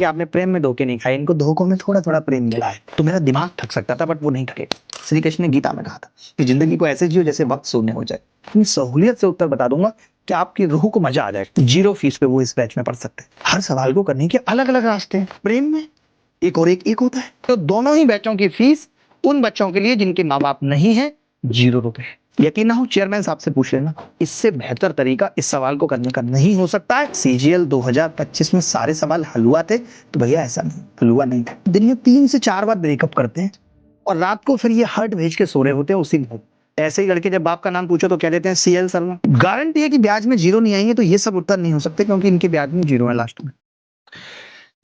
कि आपने प्रेम में धोखे नहीं खाए, इनको धोखों में थोड़ा थोड़ा प्रेम मिला है। तो मेरा दिमाग थक सकता था, बट वो नहीं थके। श्री कृष्ण ने गीता में कहा था कि जिंदगी को ऐसे जियो जैसे वक्त शून्य हो जाए। इतनी सहूलियत से उत्तर बता दूंगा कि आपकी रूह को मजा आ जाए। 0 फीस पे वो इस बैच में पढ़ सकते हैं। हर सवाल को करने के अलग अलग रास्ते हैं। प्रेम में एक और एक होता है। तो दोनों ही बैचों की फीस उन बच्चों के लिए जिनके माँ बाप नहीं है, 0 रुपए। यकीन ना हो, चेयरमैन साहब से पूछ लेना। इससे बेहतर तरीका इस सवाल को करने का नहीं हो सकता है। सीजीएल 2025 में सारे सवाल हलवा थे, तो भैया ऐसा नहीं, हलवा नहीं था। दिन में 3 से 4 बार ब्रेकअप करते हैं और रात को फिर ये हर्ट भेज के सो रहे होते हैं उसी में। ऐसे ही लड़के जब बाप का नाम पूछो तो कह देते हैं सीएल शर्मा। गारंटी है कि ब्याज में 0 नहीं आएंगे, तो ये सब उत्तर नहीं हो सकते क्योंकि इनके ब्याज में 0 है लास्ट में।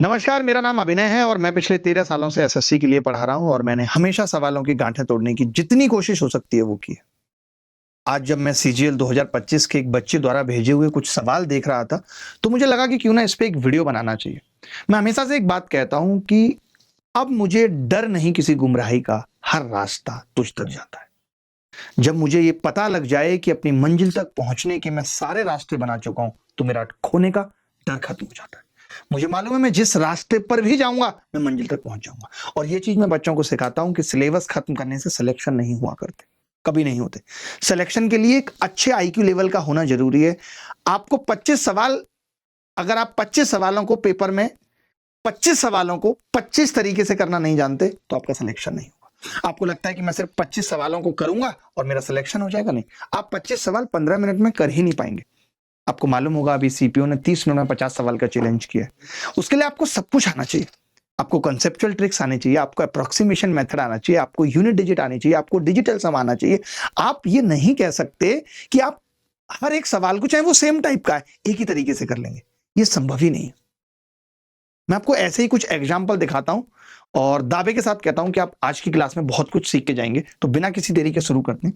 नमस्कार, मेरा नाम अभिनय है और मैं पिछले 13 सालों से एसएससी के लिए पढ़ा रहा हूं और मैंने हमेशा सवालों की गांठें तोड़ने की जितनी कोशिश हो सकती है वो की है। आज जब मैं सीजीएल 2025 के एक बच्चे द्वारा भेजे हुए कुछ सवाल देख रहा था तो मुझे लगा कि क्यों ना इस पे एक वीडियो बनाना चाहिए। मैं हमेशा से एक बात कहता हूं कि अब मुझे डर नहीं किसी गुमराही का, हर रास्ता तुझ तक जाता है। जब मुझे ये पता लग जाए कि अपनी मंजिल तक पहुंचने के मैं सारे रास्ते बना चुका हूं तो मेरा खोने का डर खत्म हो जाता है। मुझे मालूम है मैं जिस रास्ते पर भी जाऊंगा मैं मंजिल तक पहुंच जाऊंगा। और ये चीज मैं बच्चों को सिखाता हूं कि सिलेबस खत्म करने से सिलेक्शन नहीं हुआ करते, कभी नहीं होते। सिलेक्शन के लिए एक अच्छे आईक्यू लेवल का होना जरूरी है। आपको 25 सवाल, अगर आप 25 सवालों को पेपर में 25 सवालों को 25 तरीके से करना नहीं जानते तो आपका सिलेक्शन नहीं होगा। आपको लगता है कि मैं सिर्फ 25 सवालों को करूंगा और मेरा सिलेक्शन हो जाएगा, नहीं। आप 25 सवाल 15 मिनट में कर ही नहीं पाएंगे। आपको मालूम होगा अभी सीपीओ ने 30 मिनट में 50 सवाल का चैलेंज किया है। उसके लिए आपको सब कुछ आना चाहिए। आपको कंसेप्चुअल ट्रिक्स आने चाहिए, आपको अप्रोक्सीमेशन मेथड आना चाहिए, आपको यूनिट डिजिट आनी चाहिए, आपको डिजिटल सम आना चाहिए। आप ये नहीं कह सकते कि आप हर एक सवाल को, चाहे वो सेम टाइप का है, एक ही तरीके से कर लेंगे। ये संभव ही नहीं है। मैं आपको ऐसे ही कुछ एग्जाम्पल दिखाता हूं और दावे के साथ कहता हूं कि आप आज की क्लास में बहुत कुछ सीख के जाएंगे। तो बिना किसी देरी के शुरू करते हैं।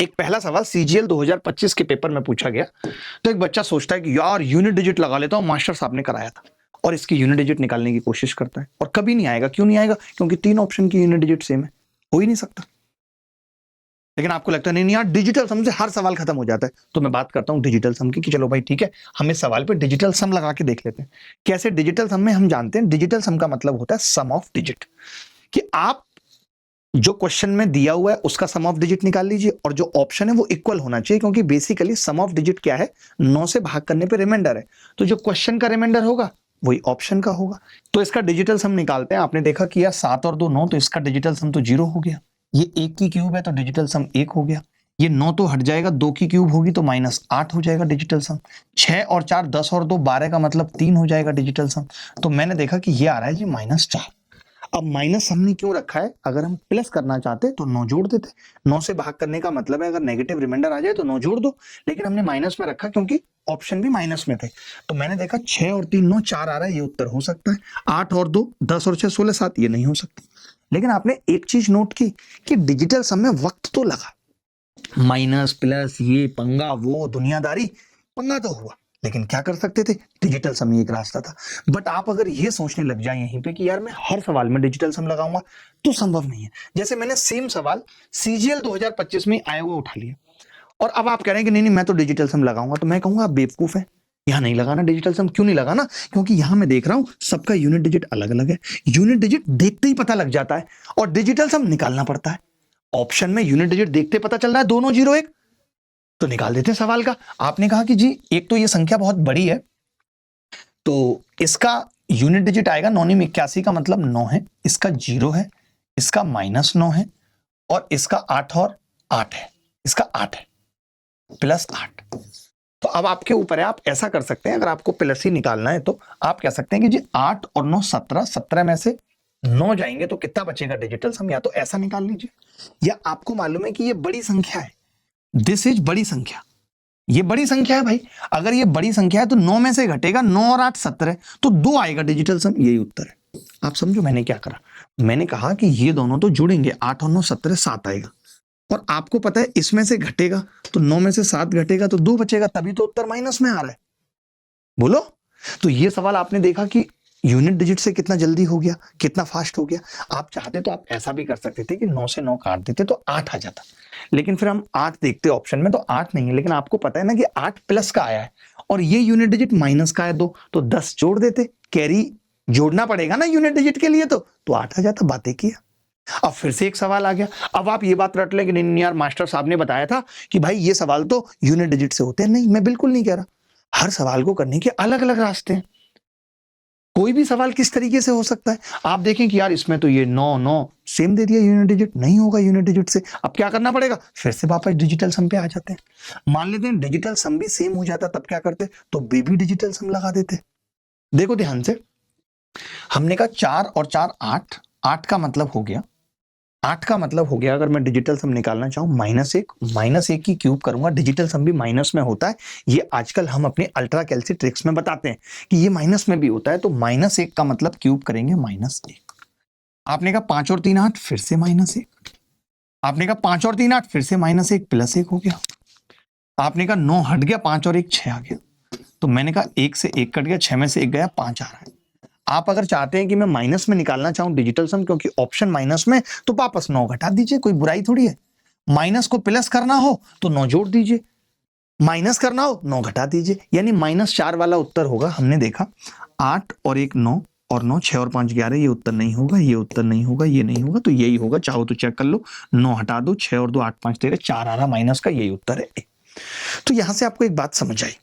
एक पहला सवाल सीजीएल 2025 के पेपर में पूछा गया। तो एक बच्चा सोचता है कि यार यूनिट डिजिट लगा लेता हूं, मास्टर साहब ने कराया था, और इसकी यूनिट डिजिट निकालने की कोशिश करता है और कभी नहीं आएगा। क्यों नहीं आएगा? क्योंकि 3 ऑप्शन की यूनिट डिजिट सेम है, हो ही नहीं सकता। लेकिन आपको लगता है नहीं यार डिजिटल सम से हर सवाल खत्म हो जाता है। तो मैं बात करता हूं डिजिटल सम की कि चलो भाई ठीक है, हम इस सवाल पे डिजिटल सम लगा के देख लेते हैं। कैसे? डिजिटल सम में हम जानते हैं डिजिटल सम का मतलब होता है सम ऑफ डिजिट, कि आप जो क्वेश्चन में दिया हुआ है उसका सम ऑफ डिजिट निकाल लीजिए और जो ऑप्शन है वो इक्वल होना चाहिए, क्योंकि बेसिकली सम ऑफ डिजिट क्या है? 9 से भाग करने पे रिमाइंडर है। तो जो क्वेश्चन का रिमाइंडर होगा वही ऑप्शन का होगा। तो इसका डिजिटल सम निकालते हैं। आपने देखा कि यार 7 और 2 9, तो इसका डिजिटल सम तो 0 हो गया। ये 1 की क्यूब है तो डिजिटल सम 1 हो गया। ये 9 तो हट जाएगा, 2 की क्यूब होगी तो -8 हो जाएगा डिजिटल सम। 6 और 4 10 और 2 12 का मतलब 3 हो जाएगा डिजिटल सम। तो मैंने देखा कि ये आ रहा है जी -4। अब माइनस हमने क्यों रखा है? अगर हम प्लस करना चाहते तो 9 जोड़ देते। 9 से भाग करने का मतलब है अगर नेगेटिव रिमाइंडर आ जाए तो 9 जोड़ दो, लेकिन हमने माइनस में रखा क्योंकि ऑप्शन भी माइनस में थे। तो मैंने देखा 6 और 3 9 4 आ रहा है, ये उत्तर हो सकता है। 8 और 2 10 और 6 16 7, ये नहीं हो सकती। लेकिन आपने एक चीज नोट की कि डिजिटल सम में वक्त तो लगा, माइनस प्लस ये पंगा वो दुनियादारी, पंगा तो हुआ, लेकिन क्या कर सकते थे? डिजिटल सम ही एक रास्ता था। बट आप अगर ये सोचने लग जाए यहीं पे कि यार मैं हर सवाल में डिजिटल सम लगाऊंगा, तो संभव नहीं है। जैसे मैंने सेम सवाल सीजीएल 2025 में आया हुआ उठा लिया और अब आप कह रहे हैं कि नहीं नहीं मैं तो डिजिटल सम लगाऊंगा, तो मैं कहूंगा आप बेवकूफ है, यहां नहीं लगाना डिजिटल सम। क्यों नहीं लगाना? क्योंकि यहां मैं देख रहा हूं सबका यूनिट डिजिट अलग अलग है। यूनिट डिजिट देखते ही पता लग जाता है और डिजिटल सम निकालना पड़ता है। ऑप्शन में यूनिट डिजिट देखते पता चल रहा है दोनों 0 1, तो निकाल देते हैं सवाल का। आपने कहा कि जी एक तो ये संख्या बहुत बड़ी है तो इसका यूनिट डिजिट आएगा 9 में 81 का मतलब 9 है, इसका 0 है, इसका -9 है और इसका 8 और 8 है, इसका 8 है, +8। तो अब आपके ऊपर है, आप ऐसा कर सकते हैं, अगर आपको प्लस ही निकालना है तो आप कह सकते हैं कि जी 8 और 9 17, 17 में से 9 जाएंगे तो कितना बचेगा डिजिटल सम? या तो ऐसा निकाल लीजिए, या आपको मालूम है कि ये बड़ी संख्या है, दिस इज बड़ी संख्या, ये बड़ी संख्या है भाई। अगर ये बड़ी संख्या है तो 9 में से घटेगा, 9 और 8 17, तो 2 आएगा डिजिटल सम, यही उत्तर है। आप समझो मैंने क्या करा? मैंने कहा कि ये दोनों तो जुड़ेंगे, 8 और 9 17 7 आएगा, और आपको पता है इसमें से घटेगा तो 9 में से 7 घटेगा तो 2 बचेगा, तभी तो उत्तर माइनस में आ रहा है। बोलो। तो ये सवाल आपने देखा कि यूनिट डिजिट से कितना जल्दी हो गया, कितना फास्ट हो गया। आप चाहते तो आप ऐसा भी कर सकते थे कि 9 से 9 काट देते तो 8 आ जाता, लेकिन फिर हम 8 देखते ऑप्शन में तो 8 नहीं है, लेकिन आपको पता है ना कि 8 प्लस का आया है और ये यूनिट डिजिट माइनस का है 2, तो 10 जोड़ देते, कैरी जोड़ना पड़ेगा ना यूनिट डिजिट के लिए, तो 8 आ जाता। बातें किया। अब फिर से एक सवाल आ गया। अब आप ये बात रट लें कि नहीं यार मास्टर साहब ने बताया था कि भाई ये सवाल तो यूनिट डिजिट से होते हैं। नहीं, मैं बिल्कुल नहीं कह रहा, हर सवाल को करने के अलग अलग रास्ते हैं। कोई भी सवाल किस तरीके से हो सकता है। आप देखें कि यार इसमें तो ये 9 9 सेम दे दिया यूनिट डिजिट, नहीं होगा यूनिट डिजिट से। अब क्या करना पड़ेगा, फिर से वापस डिजिटल सम पे आ जाते हैं। मान लेते हैं डिजिटल सम भी सेम हो जाता, तब क्या करते, तो बेबी डिजिटल सम लगा देते। देखो ध्यान से, हमने कहा 4 और 4 8, 8 का मतलब हो गया, 8 का मतलब हो गया अगर मैं डिजिटल सम निकालना चाहूं -1 की क्यूब करूंगा, डिजिटल सम भी माइनस में होता है। ये आजकल हम अपने अल्ट्रा कैलसी ट्रिक्स में बताते हैं कि ये माइनस में भी होता है। तो -1 का मतलब क्यूब करेंगे -1। आपने कहा 5 और 3 8, फिर से -1। आपने कहा 5 और 3 8, फिर से -1 +1 हो गया। आपने कहा 9 हट गया, 5 और 1 6 आ गया। तो मैंने कहा 1 से 1 कट गया, 6 में से 1 गया, 5 आ रहा है। आप अगर चाहते हैं कि मैं माइनस में निकालना चाहूं डिजिटल सम, क्योंकि ऑप्शन माइनस में, तो वापस 9 घटा दीजिए, कोई बुराई थोड़ी है। माइनस को प्लस करना हो तो 9 जोड़ दीजिए, माइनस करना हो 9 घटा दीजिए, यानी -4 वाला उत्तर होगा। हमने देखा 8 और 1 9 और 9, 6 और 5 11, ये उत्तर नहीं होगा, ये उत्तर नहीं होगा, ये नहीं होगा, तो यही होगा। चाहो तो चेक कर लो, 9 हटा दो, 6 और 2 8 5 13, 4 आ रहा माइनस का, यही उत्तर है। तो यहां से आपको एक बात समझ आई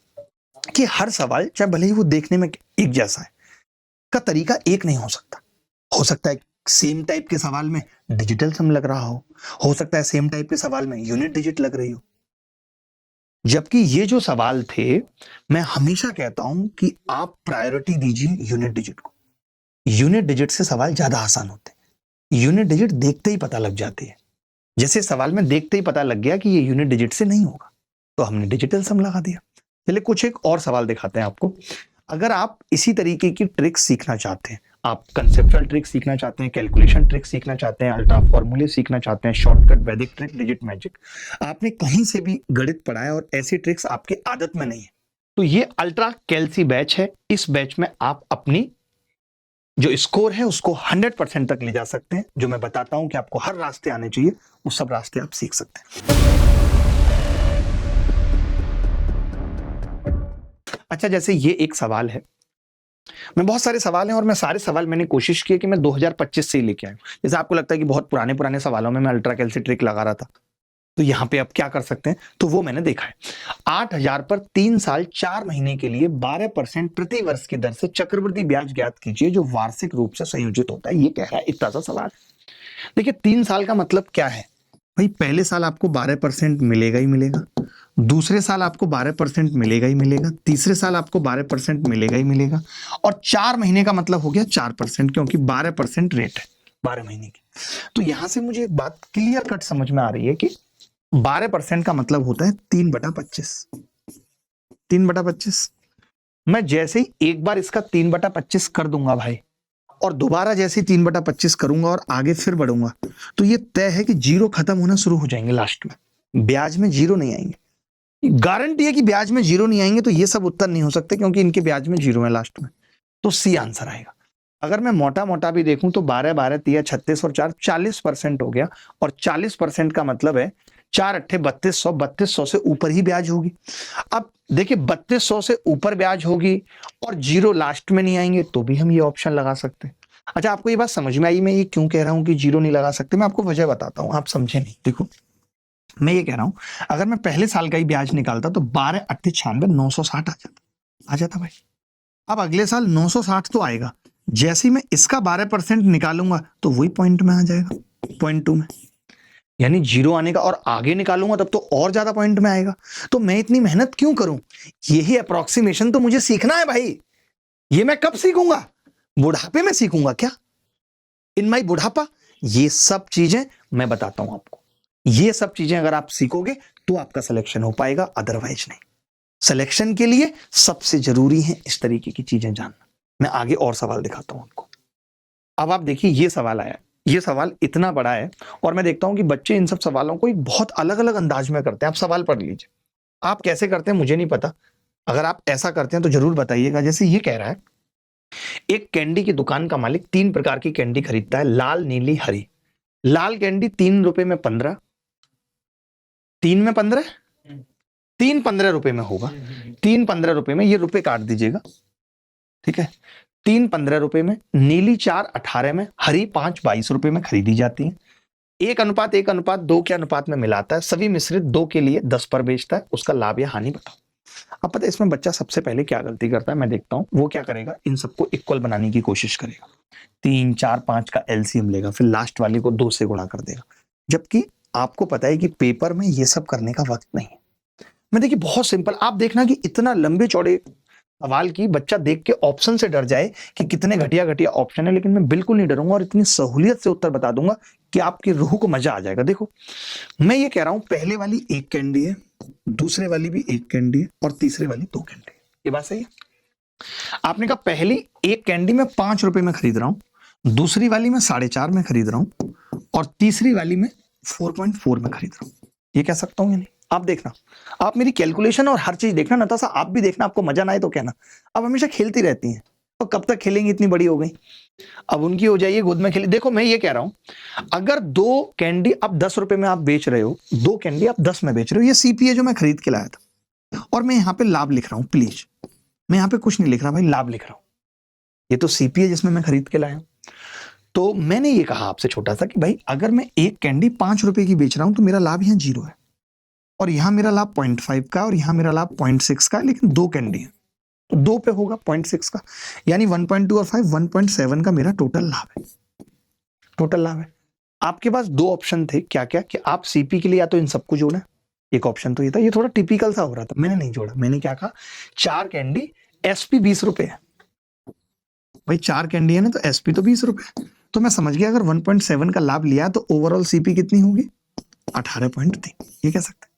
कि हर सवाल, चाहे भले ही वो देखने में एक जैसा है, का तरीका एक नहीं हो सकता है सेम टाइप के सवाल में डिजिटल सम लग रहा हो सकता है सेम टाइप के सवाल में यूनिट डिजिट लग रही हो। जबकि ये जो सवाल थे, मैं हमेशा कहता हूं कि आप प्रायोरिटी दीजिए यूनिट डिजिट को। यूनिट डिजिट से सवाल ज्यादा आसान होते हैं, यूनिट डिजिट देखते ही पता लग जाती है। जैसे सवाल में देखते ही पता लग गया कि ये यूनिट डिजिट से नहीं होगा, तो हमने डिजिटल सम लगा दिया। चलिए कुछ एक और सवाल दिखाते हैं आपको। अगर आप इसी तरीके की ट्रिक्स सीखना चाहते हैं, आप कंसेप्चुअल ट्रिक सीखना चाहते हैं, कैलकुलेशन ट्रिक सीखना चाहते हैं, अल्ट्रा फॉर्मूले सीखना चाहते हैं, शॉर्टकट वैदिक ट्रिक, डिजिट मैजिक, आपने कहीं से भी गणित पढ़ा है और ऐसी ट्रिक्स आपकी आदत में नहीं है, तो ये अल्ट्रा कैलसी बैच है। इस बैच में आप अपनी जो स्कोर है उसको 100% तक ले जा सकते हैं। जो मैं बताता हूं कि आपको हर रास्ते आने चाहिए, वो सब रास्ते आप सीख सकते हैं। अच्छा, जैसे ये एक सवाल है, मैं बहुत सारे सवाल हैं और मैं सारे सवाल मैंने कोशिश की कि मैं 2025 से ही लेके आया। जैसे आपको लगता है कि बहुत पुराने सवालों में मैं अल्ट्रा कैलसी ट्रिक लगा रहा था, तो यहां पे अब क्या कर सकते हैं, तो वो मैंने देखा है। 8000 पर 3 साल 4 महीने के लिए 12% प्रति वर्ष की दर से चक्रवृद्धि ब्याज ज्ञात कीजिए जो वार्षिक रूप से संयोजित होता है। ये कह रहा है, इतना सा सवाल। देखिए 3 साल का मतलब क्या है भाई, पहले साल आपको 12% मिलेगा ही मिलेगा, दूसरे साल आपको 12% मिलेगा ही मिलेगा, तीसरे साल आपको 12% मिलेगा ही मिलेगा, और 4 महीने का मतलब हो गया 4%, क्योंकि 12% रेट है 12 महीने की। तो यहां से मुझे एक बात क्लियर कट समझ में आ रही है कि 12% का मतलब होता है 3/25। 3/25 मैं जैसे ही एक बार इसका 3/25 कर दूंगा भाई, और दोबारा जैसे 3/25 करूंगा और आगे फिर बढ़ूंगा, तो ये तय है कि जीरो खत्म होना शुरू हो जाएंगे लास्ट में। ब्याज में जीरो नहीं आएंगे, गारंटी है कि ब्याज में जीरो नहीं आएंगे। तो ये सब उत्तर नहीं हो सकते क्योंकि इनके ब्याज में जीरो है लास्ट में। तो सी आंसर आएगा। अगर मैं मोटा मोटा भी देखूं तो 12 12 3 36 और 4 40% हो गया, और 40% का मतलब है 4 अट्ठे 3200, 3200 से ऊपर ही ब्याज होगी। अब देखिए 3200 से ऊपर ब्याज होगी और जीरो लास्ट में नहीं आएंगे, तो भी हम ये ऑप्शन लगा सकते हैं। अच्छा, आपको ये बात समझ में आई मैं ये क्यों कह रहा हूं कि जीरो नहीं लगा सकते? मैं आपको वजह बताता हूं, आप समझे नहीं। देखो मैं ये कह रहा हूं, अगर मैं पहले साल का ही ब्याज निकालता तो 12 अट्ठे 96 960 आ जाता भाई। अब अगले साल 960 तो आएगा, जैसे ही मैं इसका 12% निकालूंगा तो वही पॉइंट में आ जाएगा, 0.2 में। यानी जीरो आने का, और आगे निकालूंगा तब तो और ज्यादा पॉइंट में आएगा। तो मैं इतनी मेहनत क्यों करूं? यही अप्रोक्सीमेशन तो मुझे सीखना है भाई। ये मैं कब सीखूंगा? बुढ़ापे में सीखूंगा क्या? इन माई बुढ़ापा? ये सब चीजें मैं बताता हूं आपको। ये सब चीजें अगर आप सीखोगे तो आपका सिलेक्शन हो पाएगा, अदरवाइज नहीं। सिलेक्शन के लिए सबसे जरूरी है इस तरीके की चीजें जानना। मैं आगे और सवाल दिखाता हूं आपको। अब आप देखिए ये सवाल आया, ये सवाल इतना बड़ा है और मैं देखता हूं कि बच्चे इन सब सवालों को एक बहुत अलग अलग अंदाज में करते हैं। आप सवाल पढ़ लीजिए, आप कैसे करते हैं मुझे नहीं पता, अगर आप ऐसा करते हैं तो जरूर बताइएगा। जैसे ये कह रहा है एक कैंडी की दुकान का मालिक 3 प्रकार की कैंडी खरीदता है, लाल, नीली, हरी। लाल कैंडी 3 रुपए में 15, 3 में 15, 3 15 रुपए में होगा। 3 15 रुपए में, ये रुपए काट दीजिएगा, ठीक है। 3 15 रुपए में, नीली 4 18 में, हरी 5 22 रुपए में खरीदी जाती है। 1:1:2 के अनुपात में मिलाता है, सभी मिश्रित 2 के लिए 10 पर बेचता है। उसका लाभ या हानि बताओ। अब पता है इसमें बच्चा सबसे पहले क्या गलती करता है, मैं देखता हूं। वो क्या करेगा, इन सबको इक्वल बनाने की कोशिश करेगा। 3 4 5 का एलसीएम लेगा, फिर लास्ट वाले को 2 से गुणा कर देगा। जबकि आपको पता है कि पेपर में ये सब करने का वक्त नहीं है। मैं देखिए बहुत सिंपल, आप देखना कि इतना लंबे चौड़े सवाल की बच्चा देख के ऑप्शन से डर जाए कि कितने घटिया घटिया ऑप्शन है, लेकिन मैं बिल्कुल नहीं डरूंगा और इतनी सहूलियत से उत्तर बता दूंगा कि आपकी रूह को मजा आ जाएगा। देखो मैं ये कह रहा हूं, पहले वाली 1 कैंडी है, दूसरे वाली भी 1 कैंडी है और तीसरे वाली 2 कैंडी है। ये बात सही है? आपने कहा पहली 1 कैंडी में 5 रुपए में खरीद रहा हूं, दूसरी वाली में 4.5 में खरीद रहा हूं और तीसरी वाली में 4.4 में खरीद रहा हूं। ये कह सकता हूं या नहीं? आप देखना, आप मेरी कैलकुलेशन और हर चीज देखना। नताशा आप भी देखना, आपको मजा ना आए तो कहना। अब हमेशा खेलती रहती हैं, तो कब तक खेलेंगी, इतनी बड़ी हो गई, अब उनकी हो जाइए गोद में खेली। देखो मैं ये कह रहा हूं, अगर 2 कैंडी आप 10 रुपए में आप बेच रहे हो, 2 कैंडी आप 10 में बेच रहे हो, ये सीपी है जो मैं खरीद के लाया था, और मैं यहाँ पे लाभ लिख रहा हूँ। प्लीज, मैं यहाँ पे कुछ नहीं लिख रहा भाई, लाभ लिख रहा हूँ। ये तो सीपी है जिसमें मैं खरीद के लाया हूँ। तो मैंने ये कहा आपसे छोटा सा कि भाई अगर मैं 1 कैंडी 5 रुपए की बेच रहा हूं तो मेरा लाभ यहाँ 0 है, और यहां मेरा लाभ 0.5 का और यहां मेरा लाभ 0.6 का, लेकिन 2 कैंडी है तो 2 पे होगा 0.6 का, यानी 1.2 और 5 1.7 का मेरा टोटल लाभ है। टोटल लाभ है। आपके पास 2 ऑप्शन थे, क्या क्या, कि आप सीपी के लिए या तो इन सबको जोड़ा, एक ऑप्शन तो ये था। ये थोड़ा टिपिकल सा हो रहा था, मैंने नहीं जोड़ा। मैंने क्या कहा, 4 कैंडी एसपी 20 रुपए है भाई, 4 कैंडी है ना, तो एसपी तो 20 रुपए। तो मैं समझ गया अगर 1.7 का लाभ लिया तो ओवरऑल सीपी कितनी होगी, 18.3। ये कह सकते हैं।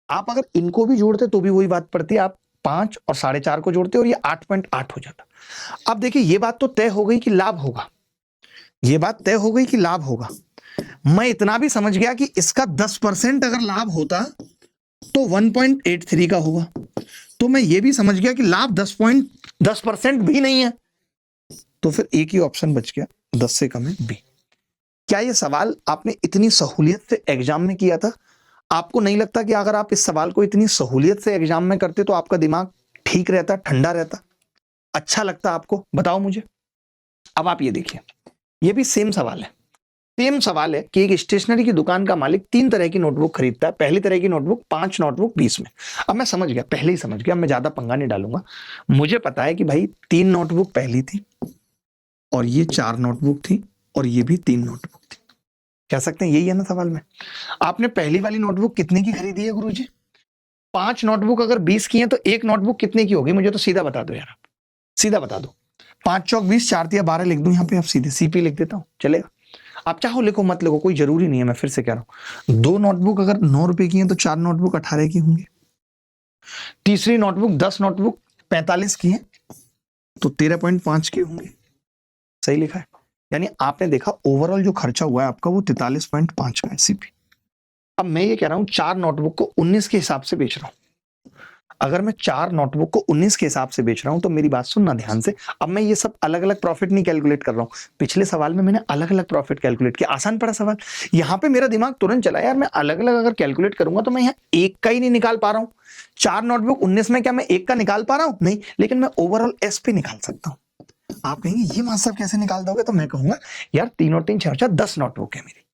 आप अगर इनको भी जोड़ते तो भी वही बात पड़ती है, आप 5 और 4.5 को जोड़ते और ये 8.8 हो जाता। अब देखिए ये बात तो तय हो गई कि लाभ होगा, ये बात तय हो गई कि लाभ होगा। मैं इतना भी समझ गया कि इसका 10% अगर लाभ होता तो 1.83 का होगा। तो मैं ये भी समझ गया कि लाभ 10% भी नहीं है, तो फिर एक ही ऑप्शन बच गया, 10 से कम है, बी। क्या ये सवाल आपने इतनी सहूलियत से एग्जाम में किया था? आपको नहीं लगता कि अगर आप इस सवाल को इतनी सहूलियत से एग्जाम में करते तो आपका दिमाग ठीक रहता, ठंडा रहता, अच्छा लगता आपको? बताओ मुझे। अब आप ये देखिए, ये भी सेम सवाल है। सेम सवाल है कि एक स्टेशनरी की दुकान का मालिक 3 तरह की नोटबुक खरीदता है। पहली तरह की नोटबुक 5 नोटबुक 20 में। अब मैं समझ गया, पहले ही समझ गया, मैं ज्यादा पंगा नहीं डालूंगा। मुझे पता है कि भाई 3 नोटबुक पहली थी और ये 4 नोटबुक थी और ये भी 3 नोटबुक थी। कह सकते हैं यही है ना सवाल में। आपने पहली वाली नोटबुक कितने की खरीदी है गुरुजी? 5 नोटबुक अगर 20 की हैं तो एक नोटबुक कितने की होगी? मुझे तो सीधा बता दो यार, आप सीधा बता दो। 5 चौक 20, 4 तिया 12 लिख दूं यहाँ पे, आप सीधे सीपी लिख देता हूँ, चलेगा? आप चाहो लिखो, मत लिखो, कोई जरूरी नहीं है। मैं फिर से कह रहा हूँ, 2 नोटबुक अगर 9 रुपए की हैं तो 4 नोटबुक 18 की होंगी। तीसरी नोटबुक 10 नोटबुक 45 की है तो 13.5 की होंगी। सही लिखा है। यानी आपने देखा ओवरऑल जो खर्चा हुआ है आपका वो 43.5 का है सीपी। अब मैं ये कह रहा हूं 4 नोटबुक को 19 के हिसाब से बेच रहा हूं। अगर मैं 4 नोटबुक को 19 के हिसाब से बेच रहा हूं तो मेरी बात सुनना ध्यान से। अब मैं ये सब अलग अलग प्रॉफिट नहीं कैलकुलेट कर रहा हूं। पिछले सवाल में मैंने अलग अलग प्रॉफिट कैलकुलेट किया, आसान पड़ा सवाल। यहां पे मेरा दिमाग तुरंत चला, यार मैं अलग अलग अगर कैलकुलेट करूंगा तो मैं यहाँ एक का ही नहीं निकाल पा रहा हूं। 4 नोटबुक 19 में क्या मैं एक का निकाल पा रहा हूं? नहीं, लेकिन मैं ओवरऑल एसपी निकाल सकता हूं। आप कहेंगे ये मास्टर कैसे निकाल दोगे? तो मैं कहूंगा यार 3 और 3 6 10 नोटबुक है मेरी।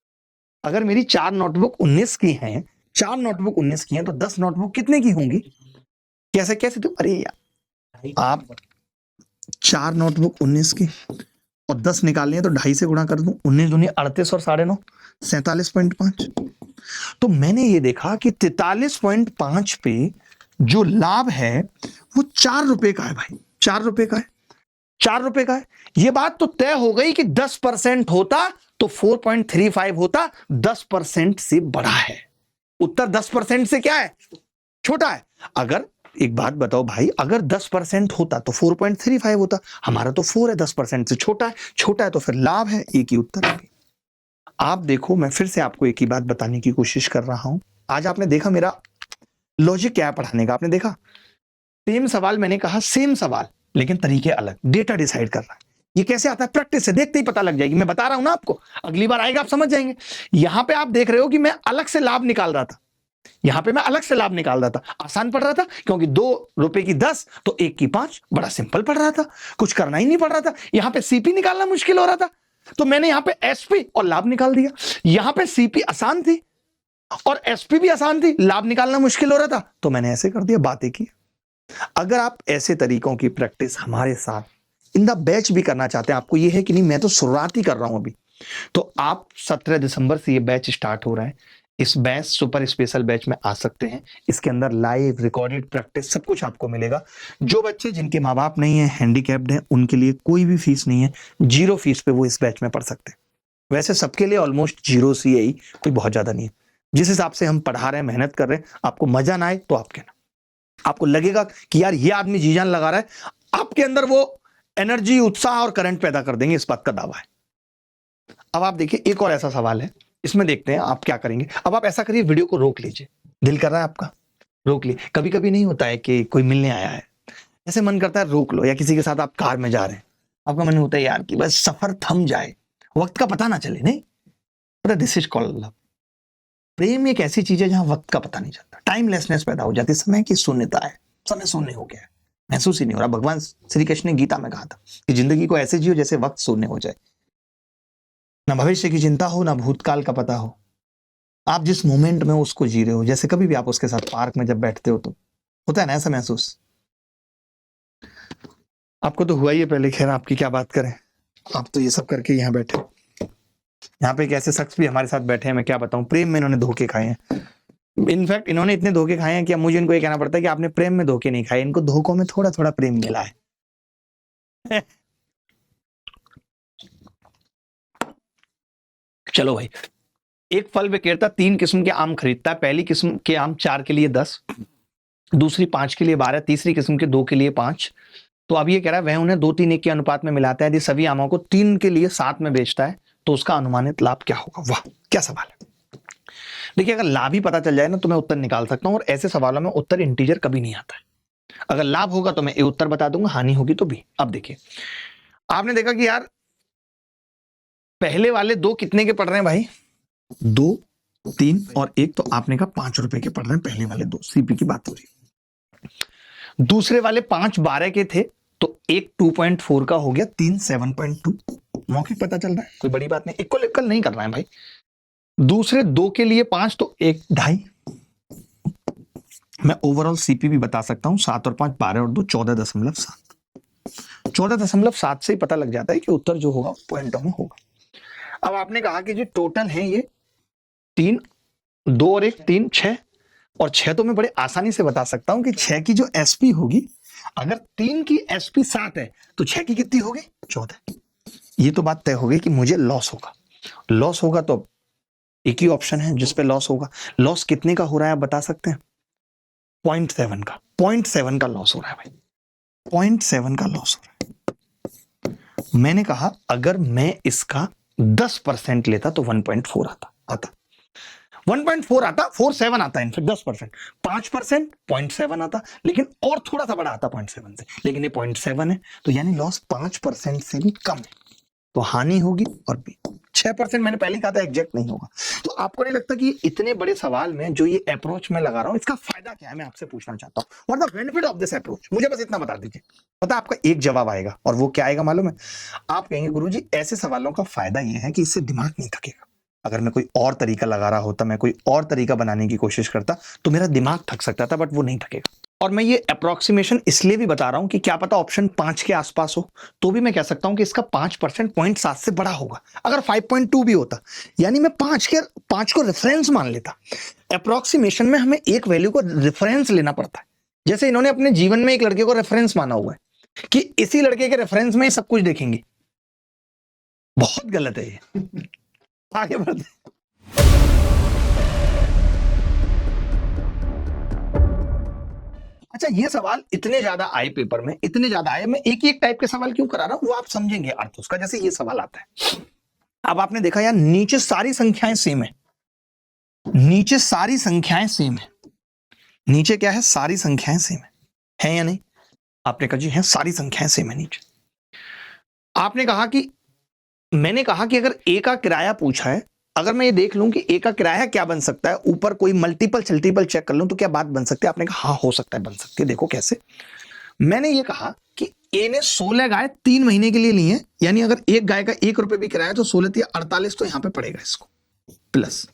अगर मेरी 4 नोटबुक 19 की हैं, 4 नोटबुक 19 की हैं तो 10 नोटबुक कितने की होंगी? कैसे कैसे? तो अरे यार, आप 4 नोटबुक 19 की और 10 निकालनी है तो 2.5 से गुणा कर दूं। 19 दूनी 38 और 9.5 47.5। तो मैंने ये देखा कि 43.5 पे जो लाभ है वो 4 रुपए का है भाई, 4 रुपए का है, 4 रुपए का है। ये बात तो तय हो गई कि 10% होता तो 4.35 होता, 10% से बड़ा है। उत्तर 10% से क्या है? छोटा है। अगर एक बात बताओ भाई, अगर 10% होता तो 4.35 होता, हमारा तो 4 है, 10% से छोटा है। छोटा है तो फिर लाभ है, एक ही उत्तर है। आप देखो, मैं फिर से आपको एक ही बात बताने की कोशिश कर रहा हूं। आज आपने देखा मेरा लॉजिक क्या है पढ़ाने का, आपने देखा। सेम सवाल मैंने कहा, सेम सवाल, लेकिन तरीके अलग, डेटा डिसाइड कर रहा है। ये कैसे आता है? प्रैक्टिस से, देखते ही पता लग जाएगी। मैं बता रहा हूं ना आपको, अगली बार आएगा आप समझ जाएंगे। यहां पे आप देख रहे हो कि मैं अलग से लाभ निकाल रहा था, यहां पे मैं अलग से लाभ निकाल रहा था। आसान पढ़ रहा था क्योंकि 2 रुपए की 10 तो 1 की 5, बड़ा सिंपल पढ़ रहा था, कुछ करना ही नहीं पड़ रहा था। यहां पे सीपी निकालना मुश्किल हो रहा था, तो मैंने यहां पे एसपी और लाभ निकाल दिया। यहां पे सीपी आसान थी और एसपी भी आसान थी, लाभ निकालना मुश्किल हो रहा था, तो मैंने ऐसे कर दिया, बात एक ही। अगर आप ऐसे तरीकों की प्रैक्टिस हमारे साथ इन द बैच भी करना चाहते हैं, आपको ये है कि नहीं मैं तो शुरुआत ही कर रहा हूं अभी, तो आप 17 दिसंबर से ये बैच स्टार्ट हो रहा है। इस बैच सुपर स्पेशल बैच में आ सकते हैं। इसके अंदर लाइव रिकॉर्डेड प्रैक्टिस सब कुछ आपको मिलेगा। जो बच्चे जिनके माँ बाप नहीं है, हैंडीकैप्ड हैं, उनके लिए कोई भी फीस नहीं है, 0 फीस पे वो इस बैच में पढ़ सकते हैं। वैसे सबके लिए ऑलमोस्ट 0 सी है ही, कोई बहुत ज्यादा नहीं है। जिस हिसाब से हम पढ़ा रहे हैं, मेहनत कर रहे हैं, आपको मजा ना आए तो आप कहना, आपको लगेगा कि यार ये आदमी जी जान लगा रहा है, आपके अंदर वो एनर्जी, उत्साह और करंट पैदा कर देंगे, इस बात का दावा है। अब आप देखिए, एक और ऐसा सवाल है, इसमें देखते हैं आप क्या करेंगे। अब आप ऐसा करिए, वीडियो को रोक लीजिए, दिल कर रहा है आपका, रोक लीजिए। कभी कभी नहीं होता है कि कोई मिलने आया है, ऐसे मन करता है रोक लो, या किसी के साथ आप कार में जा रहे हैं, आपका मन होता है यार कि बस सफर थम जाए, वक्त का पता ना चले। नहीं पता, दिस इज कॉल्ड लव। प्रेम एक ऐसी चीज है जहां वक्त का पता नहीं चलता, टाइमलेसनेस पैदा हो जाती है, समय की शून्यता है, समय शून्य हो गया है, महसूस ही नहीं हो रहा। भगवान श्री कृष्ण ने गीता में कहा था कि जिंदगी को ऐसे जियो जैसे वक्त शून्य हो जाए, ना भविष्य की चिंता हो, ना भूतकाल का पता हो। आप जिस मोमेंट में उसको जी रहे हो, जैसे कभी भी आप उसके साथ पार्क में जब बैठते हो तो होता है ना ऐसा महसूस। आपको तो हुआ ही है पहले, खैर आपकी क्या बात करें, आप तो ये सब करके यहाँ बैठे। यहाँ पे एक ऐसे शख्स भी हमारे साथ बैठे हैं, मैं क्या बताऊं, प्रेम में इन्होंने धोखे खाए हैं। इनफैक्ट इन्होंने इतने धोखे खाए हैं कि अब मुझे इनको ये कहना पड़ता है कि आपने प्रेम में धोखे नहीं खाए, इनको धोखों में थोड़ा थोड़ा प्रेम मिला है। चलो भाई, एक फल विक्रेता 3 किस्म के आम खरीदता है। पहली किस्म के आम 4 के लिए 10, दूसरी 5 के लिए 12, तीसरी किस्म के 2 के लिए 5। तो अब ये कह रहा है वह उन्हें 2-3-1 के अनुपात में मिलाता है। यदि सभी आमों को 3 के लिए 7 में बेचता है तो उसका अनुमानित लाभ क्या होगा? वाह क्या सवाल है। देखिए, अगर लाभ ही पता चल जाए ना तो मैं उत्तर निकाल सकता हूं, और ऐसे सवालों में उत्तर इंटीजर कभी नहीं आता है। अगर लाभ होगा तो मैं ए उत्तर बता दूंगा, हानि होगी तो बी। अब देखिए, आपने देखा कि यार पहले वाले 2 कितने के पड़ रहे हैं भाई? 2, 3 और 1, तो आपने कहा 5 रुपए के पड़ रहे हैं पहले वाले 2, सीपी की बात हो रही है। दूसरे वाले 5 12 के थे, तो एक 2.4 का हो गया, 3 7.2। मौखिक पता चल रहा है, कोई बड़ी बात नहीं, इक्वल इक्वल नहीं करना है भाई। दूसरे 2 के लिए 5 तो 1 2.5। मैं ओवरऑल सीपी भी बता सकता हूं, 7 और 5 12 और 2 14.7। 14.7 से ही पता लग जाता है कि उत्तर जो होगा पॉइंटों में होगा। अब आपने कहा कि जो टोटल है ये 3, 2 और 1 3 6, और 6 तो मैं बड़े आसानी से बता सकता हूं कि 6 की जो एसपी होगी, अगर 3 की एसपी 7 है तो 6 की कितनी होगी? 14। ये तो बात तय हो गई कि मुझे लॉस होगा। लॉस होगा तो एक ही ऑप्शन है जिसपे लॉस होगा। लॉस कितने का हो रहा है आप बता सकते हैं? 0.7 का, 0.7 का लॉस हो रहा है भाई, 0.7 का लॉस हो रहा है। मैंने कहा अगर मैं इसका 10% लेता तो 1.4 आता 1.4 आता, 47 आता है इनफैक्ट, 10%, 5% 0.7 आता, लेकिन और थोड़ा सा बड़ा आता 0.7 से, लेकिन ये 0.7 है, तो यानी लॉस 5% से भी कम है, तो हानि होगी। और भी 6% मैंने पहले कहा था एग्जैक्ट नहीं होगा। तो आपको नहीं लगता कि इतने बड़े सवाल में जो ये अप्रोच मैं लगा रहा हूं, इसका फायदा क्या है? मैं आपसे पूछना चाहता हूं, what the benefit of this approach? मुझे बस इतना बता दीजिए। पता आपका एक जवाब आएगा, और वो क्या आएगा मालूम है? आप कहेंगे गुरुजी ऐसे सवालों का फायदा ये है कि इससे दिमाग नहीं थकेगा। अगर मैं कोई और तरीका लगा रहा होता, मैं कोई और तरीका बनाने की कोशिश करता, तो मेरा दिमाग थक सकता था, बट वो नहीं थकेगा। और मैं ये अप्रोक्सीमेशन इसलिए भी बता रहा हूं कि क्या पता ऑप्शन 5 के आसपास हो, तो भी मैं कह सकता हूं कि इसका 5% 0.7 से बड़ा होगा। अगर 5.2 भी होता, यानी मैं 5 को रेफरेंस मान लेता। अप्रोक्सीमेशन में हमें एक वैल्यू को रेफरेंस लेना पड़ता है। जैसे इन्होंने अपने जीवन में एक लड़के को रेफरेंस माना हुआ है कि इसी लड़के के रेफरेंस में सब कुछ देखेंगे। बहुत गलत है ये। आगे बढ़ते। अच्छा, ये सवाल इतने ज्यादा आए पेपर में, इतने ज्यादा आए, मैं एक ही एक टाइप के सवाल क्यों करा रहा हूं वो आप समझेंगे अर्थ उसका। जैसे ये सवाल आता है, अब आपने देखा यार नीचे सारी संख्याएं सेम है, नीचे सारी संख्याएं सेम है, नीचे क्या है? सारी संख्याएं सेम है या नहीं? आपने कहा जी है सारी संख्याएं सेम है नीचे। आपने कहा कि मैंने कहा कि अगर ए का किराया पूछा है, अगर मैं ये देख लूं कि ए का किराया क्या बन सकता है, ऊपर कोई मल्टीपल चेक कर लूं तो क्या बात बन सकती है? आपने कहा हाँ हो सकता है, बन सकती है। देखो कैसे। मैंने ये कहा कि ए ने 16 गाय 3 महीने के लिए ली है, यानी अगर एक गाय का 1 रुपए भी किराया तो 16 48 तो यहां पे पड़ेगा इसको प्लस।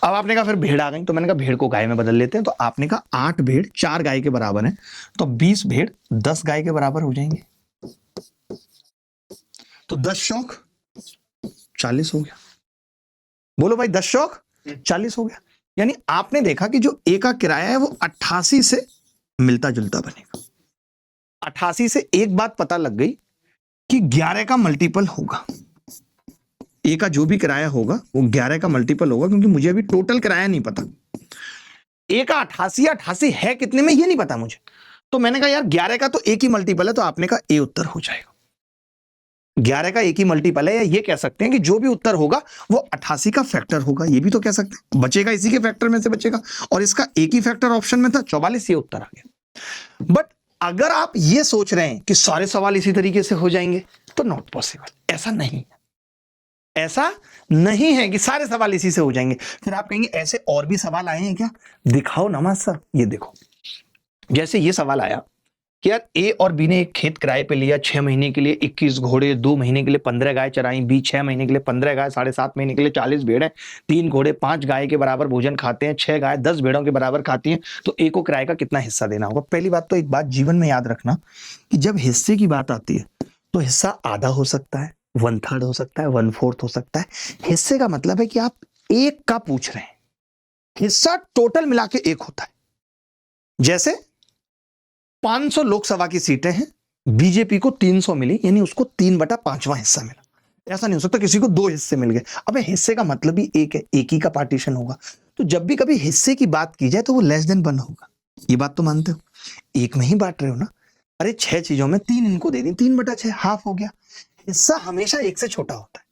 अब आपने कहा फिर भेड़ आ गई, तो मैंने कहा भेड़ को गाय में बदल लेते हैं। तो आपने कहा 8 भेड़ 4 गाय के बराबर है, तो 20 भेड़ 10 गाय के बराबर हो जाएंगे। तो 10 शौक 40 हो गया। बोलो भाई 10 शौक 40 हो गया। यानी आपने देखा कि जो ए का किराया है वो 88 से मिलता जुलता बनेगा। 88 से एक बात पता लग गई कि 11 का मल्टीपल होगा। ए का जो भी किराया होगा वो 11 का मल्टीपल होगा, क्योंकि मुझे अभी टोटल किराया नहीं पता। ए का 88 है कितने में ये नहीं पता मुझे, तो मैंने कहा यार 11 का तो एक ही मल्टीपल है, तो आपने कहा ए उत्तर हो जाएगा। 11 का एक ही मल्टीपल है, या ये कह सकते हैं कि जो भी उत्तर होगा वो 88 का फैक्टर होगा, ये भी तो कह सकते हैं। बचेगा इसी के फैक्टर में से बचेगा, और इसका एक ही फैक्टर ऑप्शन में था 44, ये उत्तर आ गया। बट अगर आप ये सोच रहे हैं कि सारे सवाल इसी तरीके से हो जाएंगे तो नॉट पॉसिबल। ऐसा नहीं है, ऐसा नहीं है कि सारे सवाल इसी से हो जाएंगे। फिर आप कहेंगे ऐसे और भी सवाल आए हैं क्या? दिखाओ ना मास्टर। ये देखो, जैसे ये सवाल आया कि यार ए और बी ने एक खेत किराए पे लिया, 6 महीने के लिए 21 घोड़े, 2 महीने के लिए 15 गाय चराई, बी 6 महीने के लिए 15 गाय, 7.5 महीने के लिए 40 भेड़ें, 3 घोड़े 5 गाय के बराबर भोजन खाते हैं, 6 गाय 10 भेड़ों के बराबर खाती हैं, तो ए को किराए का कितना हिस्सा देना होगा? पहली बात तो एक बात जीवन में याद रखना कि जब हिस्से की बात आती है तो हिस्सा आधा हो सकता है, 1/3 हो सकता है, 1/4 हो सकता है। हिस्से का मतलब है कि आप एक का पूछ रहे हैं, हिस्सा टोटल मिला के एक होता है। जैसे 500 लोकसभा की सीटें हैं, बीजेपी को 300 मिली, यानी उसको 3/5वां हिस्सा मिला। ऐसा नहीं हो सकता किसी को 2 हिस्से मिल गए। अब हिस्से का मतलब ही एक है, एक ही का पार्टीशन होगा। तो जब भी कभी हिस्से की बात की जाए तो वो लेस देन 1 होगा। ये बात तो मानते हो? एक में ही बांट रहे हो ना। अरे 6 चीजों में 3 इनको दे दी, 3/6 हाफ हो गया। हिस्सा हमेशा एक से छोटा होता है,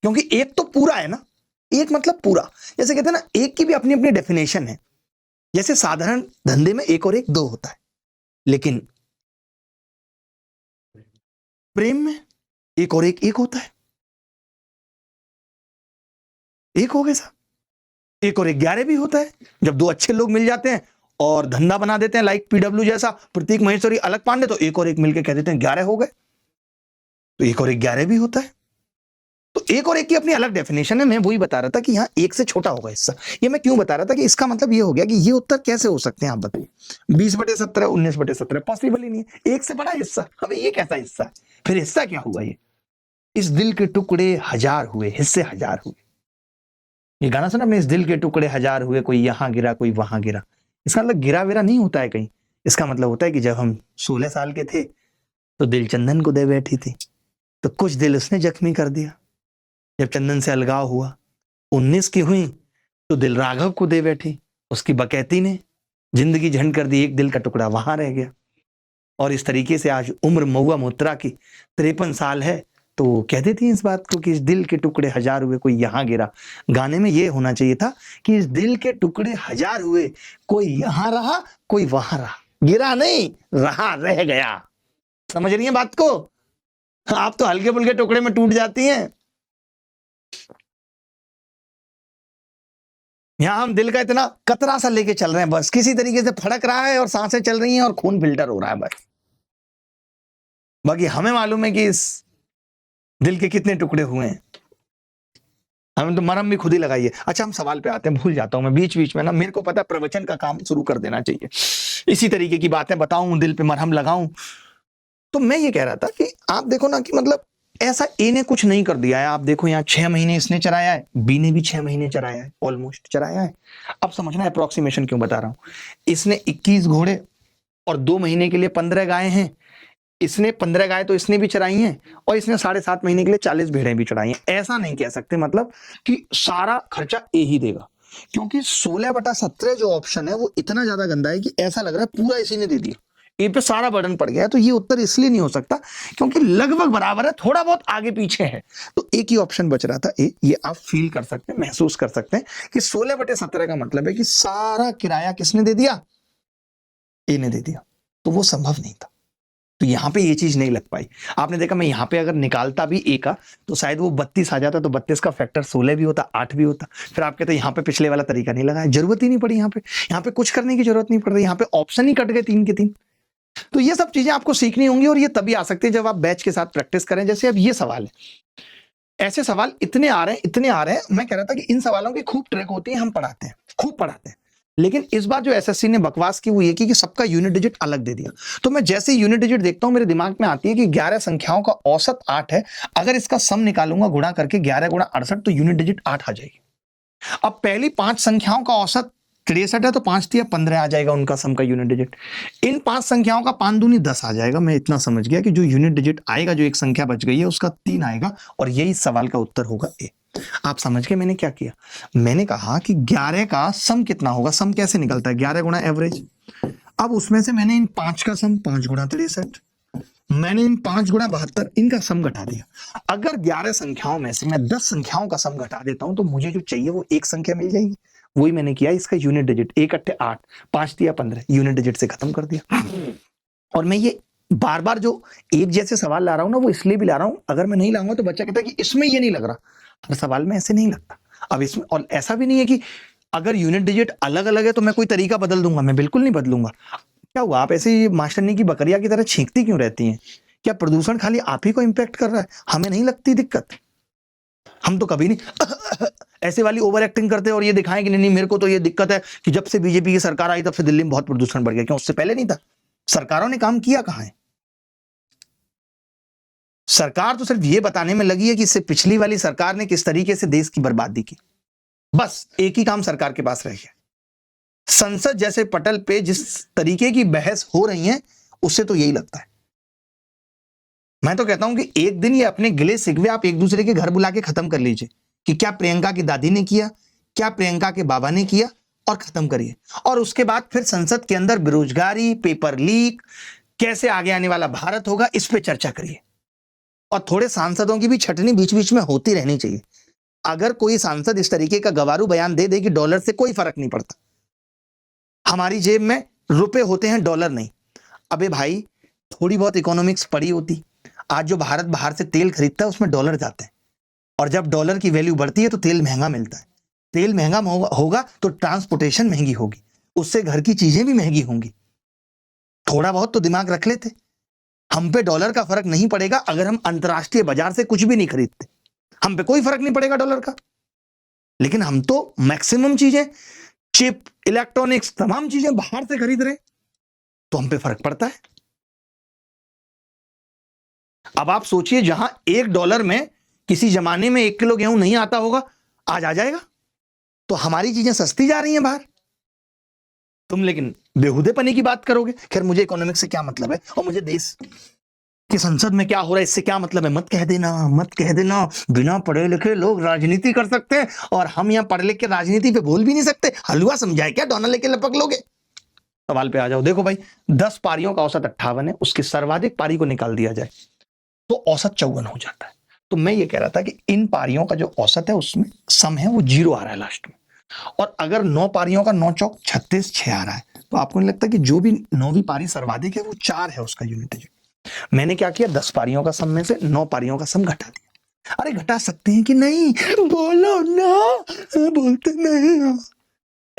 क्योंकि एक तो पूरा है ना। एक मतलब पूरा। जैसे कहते हैं ना, एक की भी अपनी अपनी डेफिनेशन है। जैसे साधारण धंधे में 1 और 1 2 होता है, लेकिन प्रेम में 1 और 1 1 होता है। 1 हो गए साहब। 1 और 1 11 भी होता है। जब 2 अच्छे लोग मिल जाते हैं और धंधा बना देते हैं, लाइक पीडब्ल्यू जैसा, प्रतीक महेश्वरी अलग पांडे, तो 1 और 1 मिलकर कह देते हैं 11 हो गए। तो 1 और 1 11 भी होता है। तो 1 और 1 की अपनी अलग डेफिनेशन है। मैं वही बता रहा था कि यहाँ 1 से छोटा होगा हिस्सा। ये मैं क्यों बता रहा था कि इसका मतलब ये हो गया कि ये उत्तर कैसे हो सकते हैं, आप बताइए। 20/17, 19/17 पॉसिबल ही नहीं है। 1 से बड़ा हिस्सा, हमें ये कैसा हिस्सा है? फिर हिस्सा क्या हुआ? ये इस दिल के टुकड़े 1000 हुए, हिस्से 1000 हुए। ये गाना सुना आपने, इस दिल के टुकड़े 1000 हुए, कोई यहां गिरा कोई वहां गिरा। इसका मतलब गिरा विरा नहीं होता है कहीं। इसका मतलब होता है कि जब हम 16 साल के थे तो दिल चंदन को दे बैठी थी, तो कुछ दिल उसने जख्मी कर दिया। जब चंदन से अलगाव हुआ, 19 की हुई, तो दिल राघव को दे बैठी। उसकी बकैती ने जिंदगी झंड कर दी, एक दिल का टुकड़ा वहां रह गया। और इस तरीके से आज उम्र महुआ मोत्रा की 53 साल है, तो वो कह देती इस बात को कि इस दिल के टुकड़े 1000 हुए, कोई यहां गिरा। गाने में ये होना चाहिए था कि इस दिल के टुकड़े 1000 हुए, कोई यहां रहा कोई वहां रहा। गिरा नहीं, रहा, रह गया। समझ रही है बात को? आप तो हल्के फुल्के टुकड़े में टूट जाती हैं। यहां हम दिल का इतना कतरा सा लेके चल रहे हैं, बस किसी तरीके से फड़क रहा है और सांसें चल रही हैं और खून फिल्टर हो रहा है बस। बाकी हमें मालूम है कि इस दिल के कितने टुकड़े हुए हैं। हमें तो मरहम भी खुद ही लगाइए। अच्छा, हम सवाल पे आते हैं, भूल जाता हूं मैं बीच बीच में ना। मेरे को पता है प्रवचन का काम शुरू कर देना चाहिए, इसी तरीके की बातें बताऊं, दिल पे मरहम लगाऊं। तो मैं ये कह रहा था कि आप देखो ना कि मतलब ऐसा ए ने कुछ नहीं कर दिया है। आप देखो यहाँ 6 महीने इसने चराया है, बी ने भी 6 महीने चराया है, ऑलमोस्ट चराया है। अब समझना अप्रोक्सीमेशन क्यों बता रहा हूं। इसने 21 घोड़े और 2 महीने के लिए 15 गाय हैं। इसने 15 गाय तो इसने भी चराई हैं, और इसने 7.5 महीने के लिए 40 भेड़ें भी चढ़ाई हैं। ऐसा नहीं कह सकते मतलब कि सारा खर्चा ए ही देगा, क्योंकि 16/17 जो ऑप्शन है वो इतना ज्यादा गंदा है कि ऐसा लग रहा है पूरा इसी ने दे दिया, ए पे सारा बर्डन पड़ गया है। तो ये उत्तर इसलिए नहीं हो सकता क्योंकि लगभग बराबर है, थोड़ा बहुत आगे पीछे है। तो एक ही ऑप्शन बच रहा था ए। ये आप फील कर सकते हैं, महसूस कर सकते हैं कि 16/17 का मतलब है कि सारा किराया किसने दे दिया? ए ने दे दिया। तो वो संभव नहीं था। तो यहाँ पे ये चीज नहीं लग पाई। आपने देखा मैं यहाँ पे अगर निकालता भी ए का तो शायद वो 32 आ जाता, तो 32 का फैक्टर 16 भी होता, 8 भी होता। फिर आप कहते यहाँ पे पिछले वाला तरीका नहीं लगाया, जरूरत ही नहीं पड़ी। यहाँ पे कुछ करने की जरूरत नहीं पड़ रही, यहाँ पे ऑप्शन ही कट गए 3 के 3। तो ये सब चीजें आपको सीखनी होंगी और ये तभी आ सकती है जब आप बैच के साथ प्रैक्टिस करें। जैसे अब ये सवाल है, ऐसे सवाल इतने आ रहे हैं। मैं कह रहा था कि इन सवालों की खूब ट्रिक होती है, हम पढ़ाते हैं, खूब पढ़ाते हैं। लेकिन इस बार जो एसएससी ने बकवास की वो ये की कि सबका यूनिट डिजिट अलग दे दिया। तो मैं जैसे यूनिट डिजिट देखता हूं मेरे दिमाग में आती है कि 11 संख्याओं का औसत 8 है, अगर इसका सम निकालूंगा गुणा करके 11 गुणा 68 तो यूनिट डिजिट 8 आ जाएगी। अब पहली 5 संख्याओं का औसत 63 है, तो 5 तिया 15 आ जाएगा उनका सम का यूनिट डिजिट। इन 5 संख्याओं का 5 दूनी 10 आ जाएगा। मैं इतना समझ गया कि जो यूनिट डिजिट आएगा, जो एक संख्या बच गई है उसका 3 आएगा, और यही सवाल का उत्तर होगा ए। आप समझ गए मैंने क्या किया? मैंने कहा कि 11 का सम कितना होगा, सम कैसे निकलता है, 11 गुणा एवरेज। अब उसमें से मैंने इन 5 का सम 5 गुणा 63, मैंने इन 5 गुणा 72 इनका सम घटा दिया। अगर 11 संख्याओं में से मैं 10 संख्याओं का सम घटा देता हूं तो मुझे जो चाहिए वो एक संख्या मिल जाएगी। वही मैंने किया, इसका यूनिट डिजिट 1 अट्ठे 8, 5 तिया 15, यूनिट डिजिट से खत्म कर दिया। और मैं ये बार बार जो एक जैसे सवाल ला रहा हूं ना, वो इसलिए भी ला रहा हूं, अगर मैं नहीं लाऊंगा तो बच्चा कहता है कि इसमें ये नहीं लग रहा। हर सवाल में ऐसे नहीं लगता। अब इसमें और ऐसा भी नहीं है कि अगर यूनिट डिजिट अलग अलग है तो मैं कोई तरीका बदल दूंगा, मैं बिल्कुल नहीं बदलूंगा। क्या हुआ, आप ऐसे ही मास्टरनी की बकरिया की तरह छींकती क्यों रहती हैं? क्या प्रदूषण खाली आप ही को इंपैक्ट कर रहा है, हमें नहीं लगती दिक्कत? हम तो कभी नहीं ऐसे वाली ओवर एक्टिंग करते और ये दिखाएं कि नहीं मेरे को तो ये दिक्कत है कि जब से बीजेपी की सरकार आई तब से दिल्ली में बहुत प्रदूषण बढ़ गया। क्यों, उससे पहले नहीं था? सरकारों ने काम किया कहां है? सरकार तो सिर्फ ये बताने में लगी है कि इससे पिछली वाली सरकार ने किस तरीके से देश की बर्बादी की। बस एक ही काम सरकार के पास रह गया। संसद जैसे पटल पे जिस तरीके की बहस हो रही है उससे तो यही लगता है। मैं तो कहता हूं कि एक दिन ये अपने गिले शिकवे आप एक दूसरे के घर बुला के खत्म कर लीजिए कि क्या प्रियंका की दादी ने किया, क्या प्रियंका के बाबा ने किया, और खत्म करिए। और उसके बाद फिर संसद के अंदर बेरोजगारी, पेपर लीक, कैसे आगे आने वाला भारत होगा, इस पे चर्चा करिए। और थोड़े सांसदों की भी छटनी बीच बीच में होती रहनी चाहिए। अगर कोई सांसद इस तरीके का गवारू बयान दे दे कि डॉलर से कोई फर्क नहीं पड़ता, हमारी जेब में रुपए होते हैं डॉलर नहीं। अबे भाई, थोड़ी बहुत इकोनॉमिक्स पढ़ी होती। आज जो भारत बाहर से तेल खरीदता है उसमें डॉलर जाते हैं, और जब डॉलर की वैल्यू बढ़ती है तो तेल महंगा मिलता है। तेल महंगा होगा तो ट्रांसपोर्टेशन महंगी होगी, उससे घर की चीजें भी महंगी होंगी। थोड़ा बहुत तो दिमाग रख लेते। हम पे डॉलर का फर्क नहीं पड़ेगा अगर हम अंतरराष्ट्रीय बाजार से कुछ भी नहीं खरीदते, हम पे कोई फर्क नहीं पड़ेगा डॉलर का। लेकिन हम तो मैक्सिमम चीजें, चिप, इलेक्ट्रॉनिक्स, तमाम चीजें बाहर से खरीद रहे, तो हम पे फर्क पड़ता है। अब आप सोचिए, जहां $1 में किसी जमाने में 1 किलो गेहूं नहीं आता होगा, आज आ जाएगा। तो हमारी चीजें सस्ती जा रही हैं बाहर। तुम लेकिन बेहुदेपने की बात करोगे। खैर, मुझे इकोनॉमिक्स से क्या मतलब है और मुझे देश की संसद में क्या हो रहा है इससे क्या मतलब है, मत कह देना, मत कह देना। बिना पढ़े लिखे लोग राजनीति कर सकते हैं और हम यहां पढ़ लिख के राजनीति पे बोल भी नहीं सकते। हलवा समझाए क्या, डोना लेके लपक लोगे? सवाल पे आ जाओ। देखो भाई, 10 पारियों का औसत 58 है, उसकी सर्वाधिक पारी को निकाल दिया जाए तो औसत 54 हो जाता है। तो मैं ये कह रहा था कि इन पारियों का जो औसत है उसमें सम है वो 0 आ रहा है लास्ट में। और अगर 9 पारियों का 9 चौक 36, 6 आ रहा है, तो आपको नहीं लगता कि जो भी 9वीं पारी सर्वाधिक है वो 4 है उसका यूनिट डिजिट? मैंने क्या किया, 10 पारियों का सम में से 9 पारियों का सम घटा दिया। अरे घटा सकते हैं कि नहीं, बोलो ना, बोलते नहीं हो।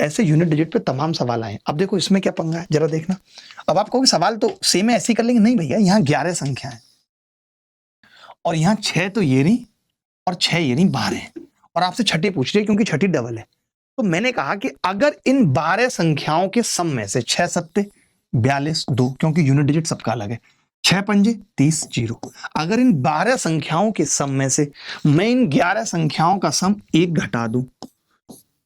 ऐसे यूनिट डिजिट पे तमाम सवाल आए। अब देखो इसमें क्या पंगा है, जरा देखना। अब आप कहोगे सवाल तो सेम है, ऐसे ही कर लेंगे। नहीं भैया, यहाँ 11 संख्या है और यहाँ 6 तो ये नहीं और 6 ये नहीं, 12 है, और आपसे छठी पूछ रही है क्योंकि छठी डबल है। तो मैंने कहा कि अगर इन 12 संख्याओं के सम में से 6 सत्ते 42 2, क्योंकि यूनिट डिजिट सबका अलग है, 6 पंजे 30 0। अगर इन 12 संख्याओं के सम में से मैं इन 11 संख्याओं का सम 1 घटा दूं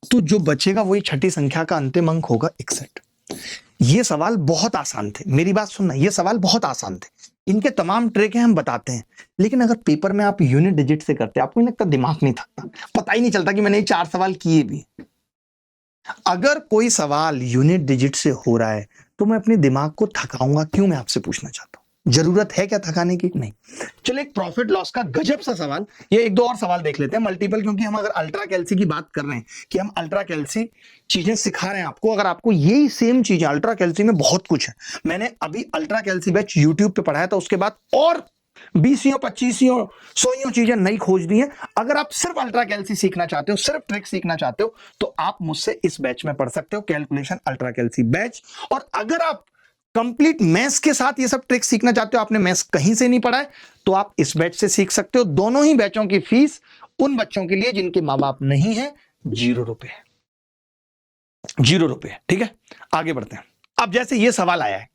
तो जो बचेगा वही छठी संख्या का अंतिम अंक होगा 61। ये सवाल बहुत आसान थे, मेरी बात सुनना, ये सवाल बहुत आसान थे। इनके तमाम ट्रिक हैं, हम बताते हैं। लेकिन अगर पेपर में आप यूनिट डिजिट से करते, आपको नहीं लगता दिमाग नहीं थकता? पता ही नहीं चलता कि मैंने ये 4 सवाल किए भी। अगर कोई सवाल यूनिट डिजिट से हो रहा है तो मैं अपने दिमाग को थकाऊंगा क्यों, मैं आपसे पूछना चाहता हूं। जरूरत है क्या थकाने की? नहीं। चलो एक प्रॉफिट लॉस का गजब सा सवाल, ये एक दो और सवाल देख लेते हैं मल्टीपल, क्योंकि हम अगर अल्ट्रा कैल्सी की बात कर रहे हैं कि हम अल्ट्रा कैल्सी चीजें सिखा रहे हैं आपको, अगर आपको यही सेम चीजें, अल्ट्रा कैल्सी में बहुत कुछ है, मैंने अभी अल्ट्रा कैल्सी बैच यूट्यूब पे पढ़ाया था, उसके बाद और 20 25 100 चीजें नई खोज दी है। अगर आप सिर्फ अल्ट्रा कैल्सी सीखना चाहते हो, सिर्फ ट्रिक सीखना चाहते हो, तो आप मुझसे इस बैच में पढ़ सकते हो, कैलकुलेशन अल्ट्रा कैल्सी बैच। और अगर आप कंप्लीट मैथ्स के साथ ये सब ट्रिक सीखना चाहते हो, आपने मैथ्स कहीं से नहीं पढ़ा है, तो आप इस बैच से सीख सकते हो। दोनों ही बैचों की फीस उन बच्चों के लिए जिनके मां बाप नहीं है, 0 रुपए, 0 रुपए। ठीक है, आगे बढ़ते हैं। अब जैसे ये सवाल आया है,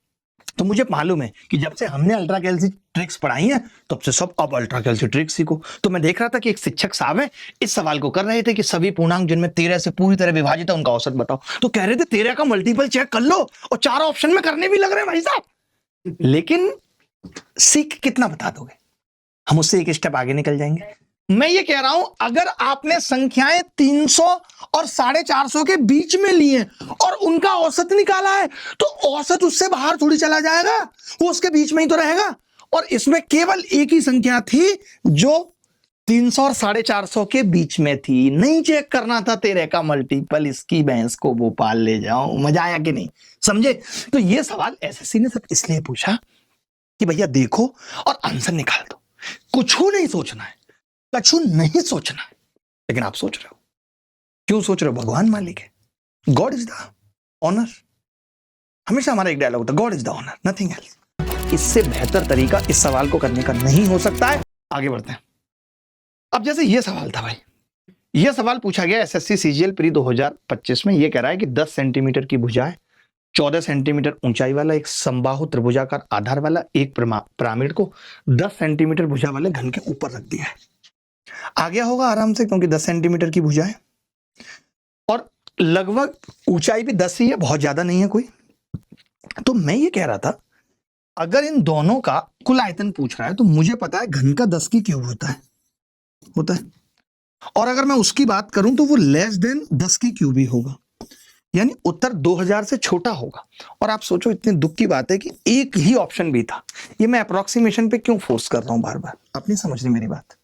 तो मुझे मालूम है कि जब से हमने अल्ट्रा कैल्सी ट्रिक्स पढ़ाई हैं, तब से सब अब अल्ट्रा कैल्सी ट्रिक्स सीखो। तो मैं देख रहा था कि एक शिक्षक साहब है, इस सवाल को कर रहे थे कि सभी पूर्णांक जिनमें 13 से पूरी तरह विभाजित है, उनका औसत बताओ। तो कह रहे थे 13 का मल्टीपल चेक कर लो, और 4 ऑप्शन में करने भी लग रहे हैं भाई साहब। लेकिन सीख कितना बता दोगे? हम उससे एक स्टेप आगे निकल जाएंगे। मैं ये कह रहा हूं, अगर आपने संख्याएं 300 और 450 के बीच में ली हैं और उनका औसत निकाला है, तो औसत उससे बाहर थोड़ी चला जाएगा, वो उसके बीच में ही तो रहेगा। और इसमें केवल एक ही संख्या थी जो 300 और 450 के बीच में थी, नहीं चेक करना था 13 का मल्टीपल। इसकी भैंस को भोपाल ले जाओ। मजा आया कि नहीं? समझे? तो ये सवाल एसएससी ने सब इसलिए पूछा कि भैया देखो और आंसर निकाल दो, कुछ नहीं सोचना है, कछु नहीं सोचना है। लेकिन आप सोच रहे हो, क्यों सोच रहे हो? भगवान मालिक है, गॉड इज द ऑनर। हमेशा हमारा एक डायलॉग होता है, God is the honour, nothing else. इससे बेहतर तरीका इस सवाल को करने का नहीं हो सकता है। आगे बढ़ते हैं। अब जैसे ये सवाल था भाई, ये सवाल पूछा गया एसएससी सीजीएल प्री 2025 में। ये कह रहा है कि 10 सेंटीमीटर की भुजा है, 14 सेंटीमीटर ऊंचाई वाला एक समबाहु त्रिभुजाकार आधार वाला एक पिरामिड को 10 सेंटीमीटर भुजा वाले घन के ऊपर रख दिया है। आ गया होगा आराम से, क्योंकि 10 सेंटीमीटर की भुजा है और लगभग ऊंचाई भी 10 ही है, बहुत ज्यादा नहीं है कोई। तो मैं ये कह रहा था, अगर इन दोनों का कुल आयतन पूछ रहा है, तो मुझे पता है घन का 10 की क्यूब होता है। और अगर मैं उसकी बात करूं तो वो लेस देन 10 की क्यूब ही होगा, यानी उत्तर 2000 से छोटा होगा। और आप सोचो, इतने दुख की बात है कि एक ही ऑप्शन भी था। ये मैं अप्रोक्सीमेशन पे क्यों फोर्स कर रहा हूं बार बार? आप नहीं समझ रहे मेरी बात।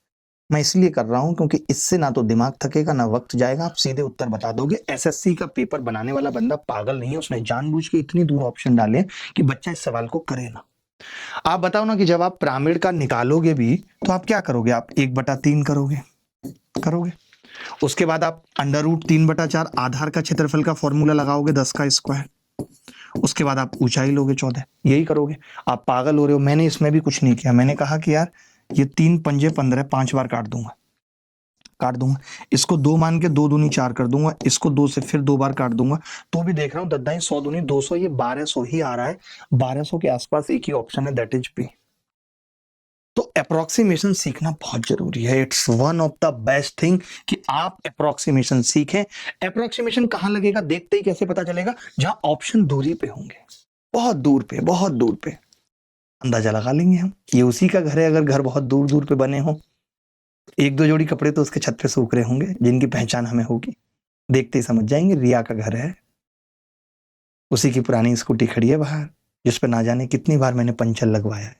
मैं इसलिए कर रहा हूं क्योंकि इससे ना तो दिमाग थकेगा ना वक्त जाएगा, आप सीधे उत्तर बता दोगे। एसएससी का पेपर बनाने वाला बंदा पागल नहीं है, उसने जानबूझ के इतनी दूर ऑप्शन डाले कि बच्चा इस सवाल को करे ना। आप बताओ ना कि जब आप पिरामिड का निकालोगे भी तो आप क्या करोगे? आप 1/3 करोगे। उसके बाद आप √3/4 आधार का क्षेत्रफल का फॉर्मूला लगाओगे, 10 का स्क्वायर। उसके बाद आप ऊंचाई लोगे 14, यही करोगे। आप पागल हो रहे हो? मैंने इसमें भी कुछ नहीं किया। मैंने कहा कि यार ये 3 पंजे 15, 5 बार काट दूंगा। इसको 2 मान के 2 दूनी 4 कर दूंगा, इसको 2 से फिर 2 बार काट दूंगा, तो भी देख रहा हूं 10 100 दूनी 200, ये 1200 ही आ रहा है। 1200 के आसपास एक ही ऑप्शन है, दैट इज बी। तो अप्रोक्सीमेशन सीखना बहुत जरूरी है। It's one of the best thing कि आप अप्रोक्सीमेशन सीखें। अप्रोक्सीमेशन कहां लगेगा देखते ही कैसे पता चलेगा? जहां ऑप्शन दूरी पे होंगे, बहुत दूर पे अंदाजा लगा लेंगे हम, ये उसी का घर है। अगर घर बहुत दूर पे बने हो, 1-2 जोड़ी कपड़े तो उसके छत पे सूख रहे होंगे जिनकी पहचान हमें होगी, देखते ही समझ जाएंगे रिया का घर है। उसी की पुरानी स्कूटी खड़ी है बाहर, जिस पे ना जाने कितनी बार मैंने पंचर लगवाया है।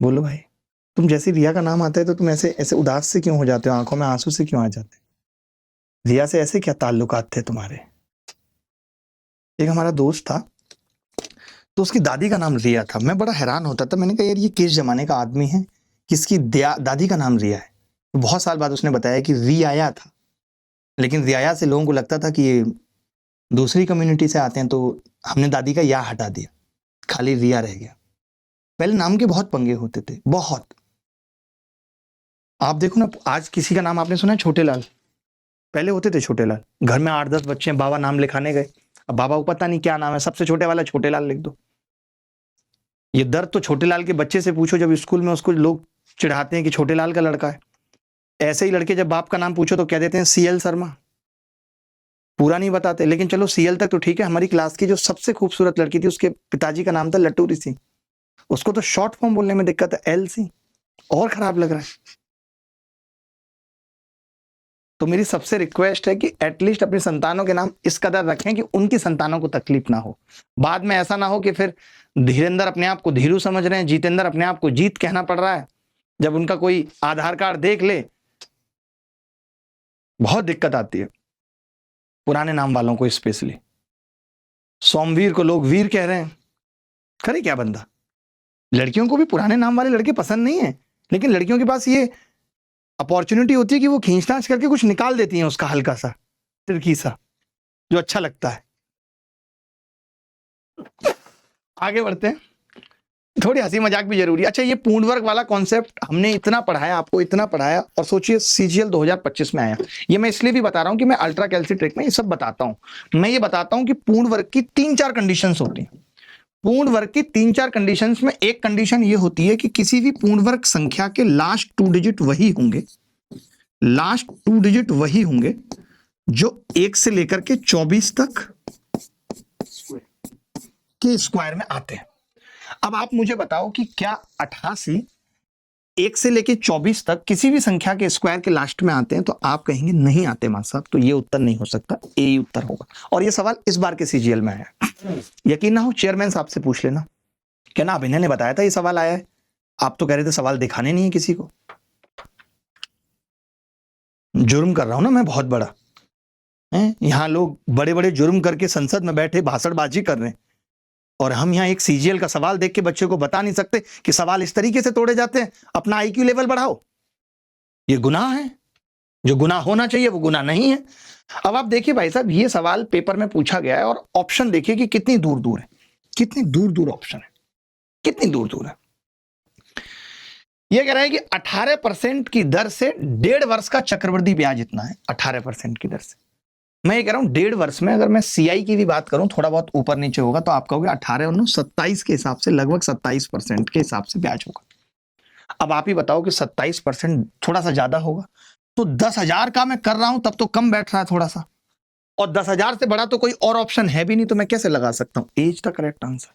बोलो भाई, तुम जैसे रिया का नाम आता है तो तुम ऐसे उदास से क्यों हो जाते हो? आंखों में आंसू से क्यों आ जाते? रिया से ऐसे क्या ताल्लुकात थे तुम्हारे? एक हमारा दोस्त था, तो उसकी दादी का नाम रिया था। मैं बड़ा हैरान होता था, मैंने कहा यार ये किस जमाने का आदमी है, किसकी दादी का नाम रिया है? तो बहुत साल बाद उसने बताया कि रियाया था, लेकिन रियाया से लोगों को लगता था कि ये दूसरी कम्युनिटी से आते हैं, तो हमने दादी का या हटा दिया, खाली रिया रह गया। पहले नाम के बहुत पंगे होते थे, बहुत। आप देखो ना, आज किसी का नाम आपने सुना है? छोटे लाल। पहले होते थे छोटे लाल। घर में 8-10 बच्चे, बाबा नाम लिखाने गए, अब बाबा को पता नहीं क्या नाम है, सबसे छोटे वाला छोटे लाल लिख दो। ये दर्द तो छोटे लाल के बच्चे से पूछो, जब स्कूल में उसको लोग चिढ़ाते हैं कि छोटे लाल का लड़का है। ऐसे ही लड़के जब बाप का नाम पूछो तो कह देते हैं सीएल शर्मा, पूरा नहीं बताते। लेकिन चलो सीएल तक तो ठीक है। हमारी क्लास की जो सबसे खूबसूरत लड़की थी, उसके पिताजी का नाम था लट्टू ऋषि, उसको तो शॉर्ट फॉर्म बोलने में दिक्कत है, LC, और खराब लग रहा है। तो मेरी सबसे रिक्वेस्ट है कि एटलीस्ट अपने संतानों के नाम इस कदर रखें कि उनकी संतानों को तकलीफ ना हो। बाद में ऐसा ना हो कि फिर धीरेंद्र अपने आप को धीरू समझ रहे हैं, जितेंद्र अपने आप को जीत कहना पड़ रहा है, जब उनका कोई आधार कार्ड देख ले बहुत दिक्कत आती है। पुराने नाम वालों को स्पेशली, सोमवीर को लोग वीर कह रहे हैं, करे क्या बंदा। लड़कियों को भी पुराने नाम वाले लड़के पसंद नहीं है, लेकिन लड़कियों के पास ये अपॉर्चुनिटी होती है कि वो खींचतांच करके कुछ निकाल देती हैं, उसका हल्का सा तिरकी सा, जो अच्छा लगता है। आगे बढ़ते हैं, थोड़ी हंसी मजाक भी जरूरी है। अच्छा, ये पूर्ण वर्ग वाला कॉन्सेप्ट हमने इतना पढ़ाया, आपको इतना पढ़ाया, और सोचिए सीजीएल 2025 में आया। ये मैं इसलिए भी बता रहा हूं कि मैं अल्ट्रा कैल्सीट्रिक में ये सब बताता हूं। मैं ये बताता हूं कि पूर्ण वर्ग की 3-4 कंडीशंस होती हैं। पूर्ण वर्ग की 3-4 कंडीशंस में एक कंडीशन ये होती है कि किसी भी पूर्ण वर्ग संख्या के लास्ट 2 डिजिट वही होंगे, लास्ट 2 डिजिट वही होंगे जो 1 से लेकर के 24 तक के स्क्वायर में आते हैं। अब आप मुझे बताओ कि क्या 88 1 से लेके 24 तक किसी भी संख्या के स्क्वायर के लास्ट में आते हैं? तो आप कहेंगे नहीं आते मान साहब, तो ये उत्तर नहीं हो सकता, ए ही उत्तर होगा। और ये सवाल इस बार के सीजीएल में आया। यकीन ना हो चेयरमैन साहब से पूछ लेना, क्या ना अभिनय ने बताया था ये सवाल आया है, आप तो कह रहे थे सवाल दिखाने नहीं है किसी को। जुर्म कर रहा हूं ना मैं बहुत बड़ा, यहां लोग बड़े बड़े जुर्म करके संसद में बैठे भाषणबाजी कर रहे हैं, और हम यहाँ एक सीजीएल का सवाल देख के बच्चे को बता नहीं सकते कि सवाल इस तरीके से तोड़े जाते हैं। अपना आईक्यू लेवल बढ़ाओ, ये गुनाह है, जो गुनाह होना चाहिए वो गुनाह नहीं है। अब आप देखिए भाई साहब, ये सवाल पेपर में पूछा गया है, और ऑप्शन देखिए कि कितनी दूर दूर है, कितनी दूर दूर ऑप्शन है, कितनी दूर दूर है। ये कह रहा है कि 18% की दर से 1.5 वर्ष का चक्रवृद्धि ब्याज इतना है, 18% की दर से। मैं ये कह रहा हूं 1.5 वर्ष में, अगर मैं सीआई की भी बात करूं, थोड़ा बहुत ऊपर नीचे होगा, तो आप कहोगे 18 और 9 27 के हिसाब से, लगभग 27% के हिसाब से ब्याज होगा। अब आप ही बताओ कि 27% थोड़ा सा ज्यादा होगा, तो 10,000 का मैं कर रहा हूं तब तो कम बैठ रहा है थोड़ा सा, और 10,000 से बड़ा तो कोई और ऑप्शन है भी नहीं, तो मैं कैसे लगा सकता हूं एज द करेक्ट आंसर।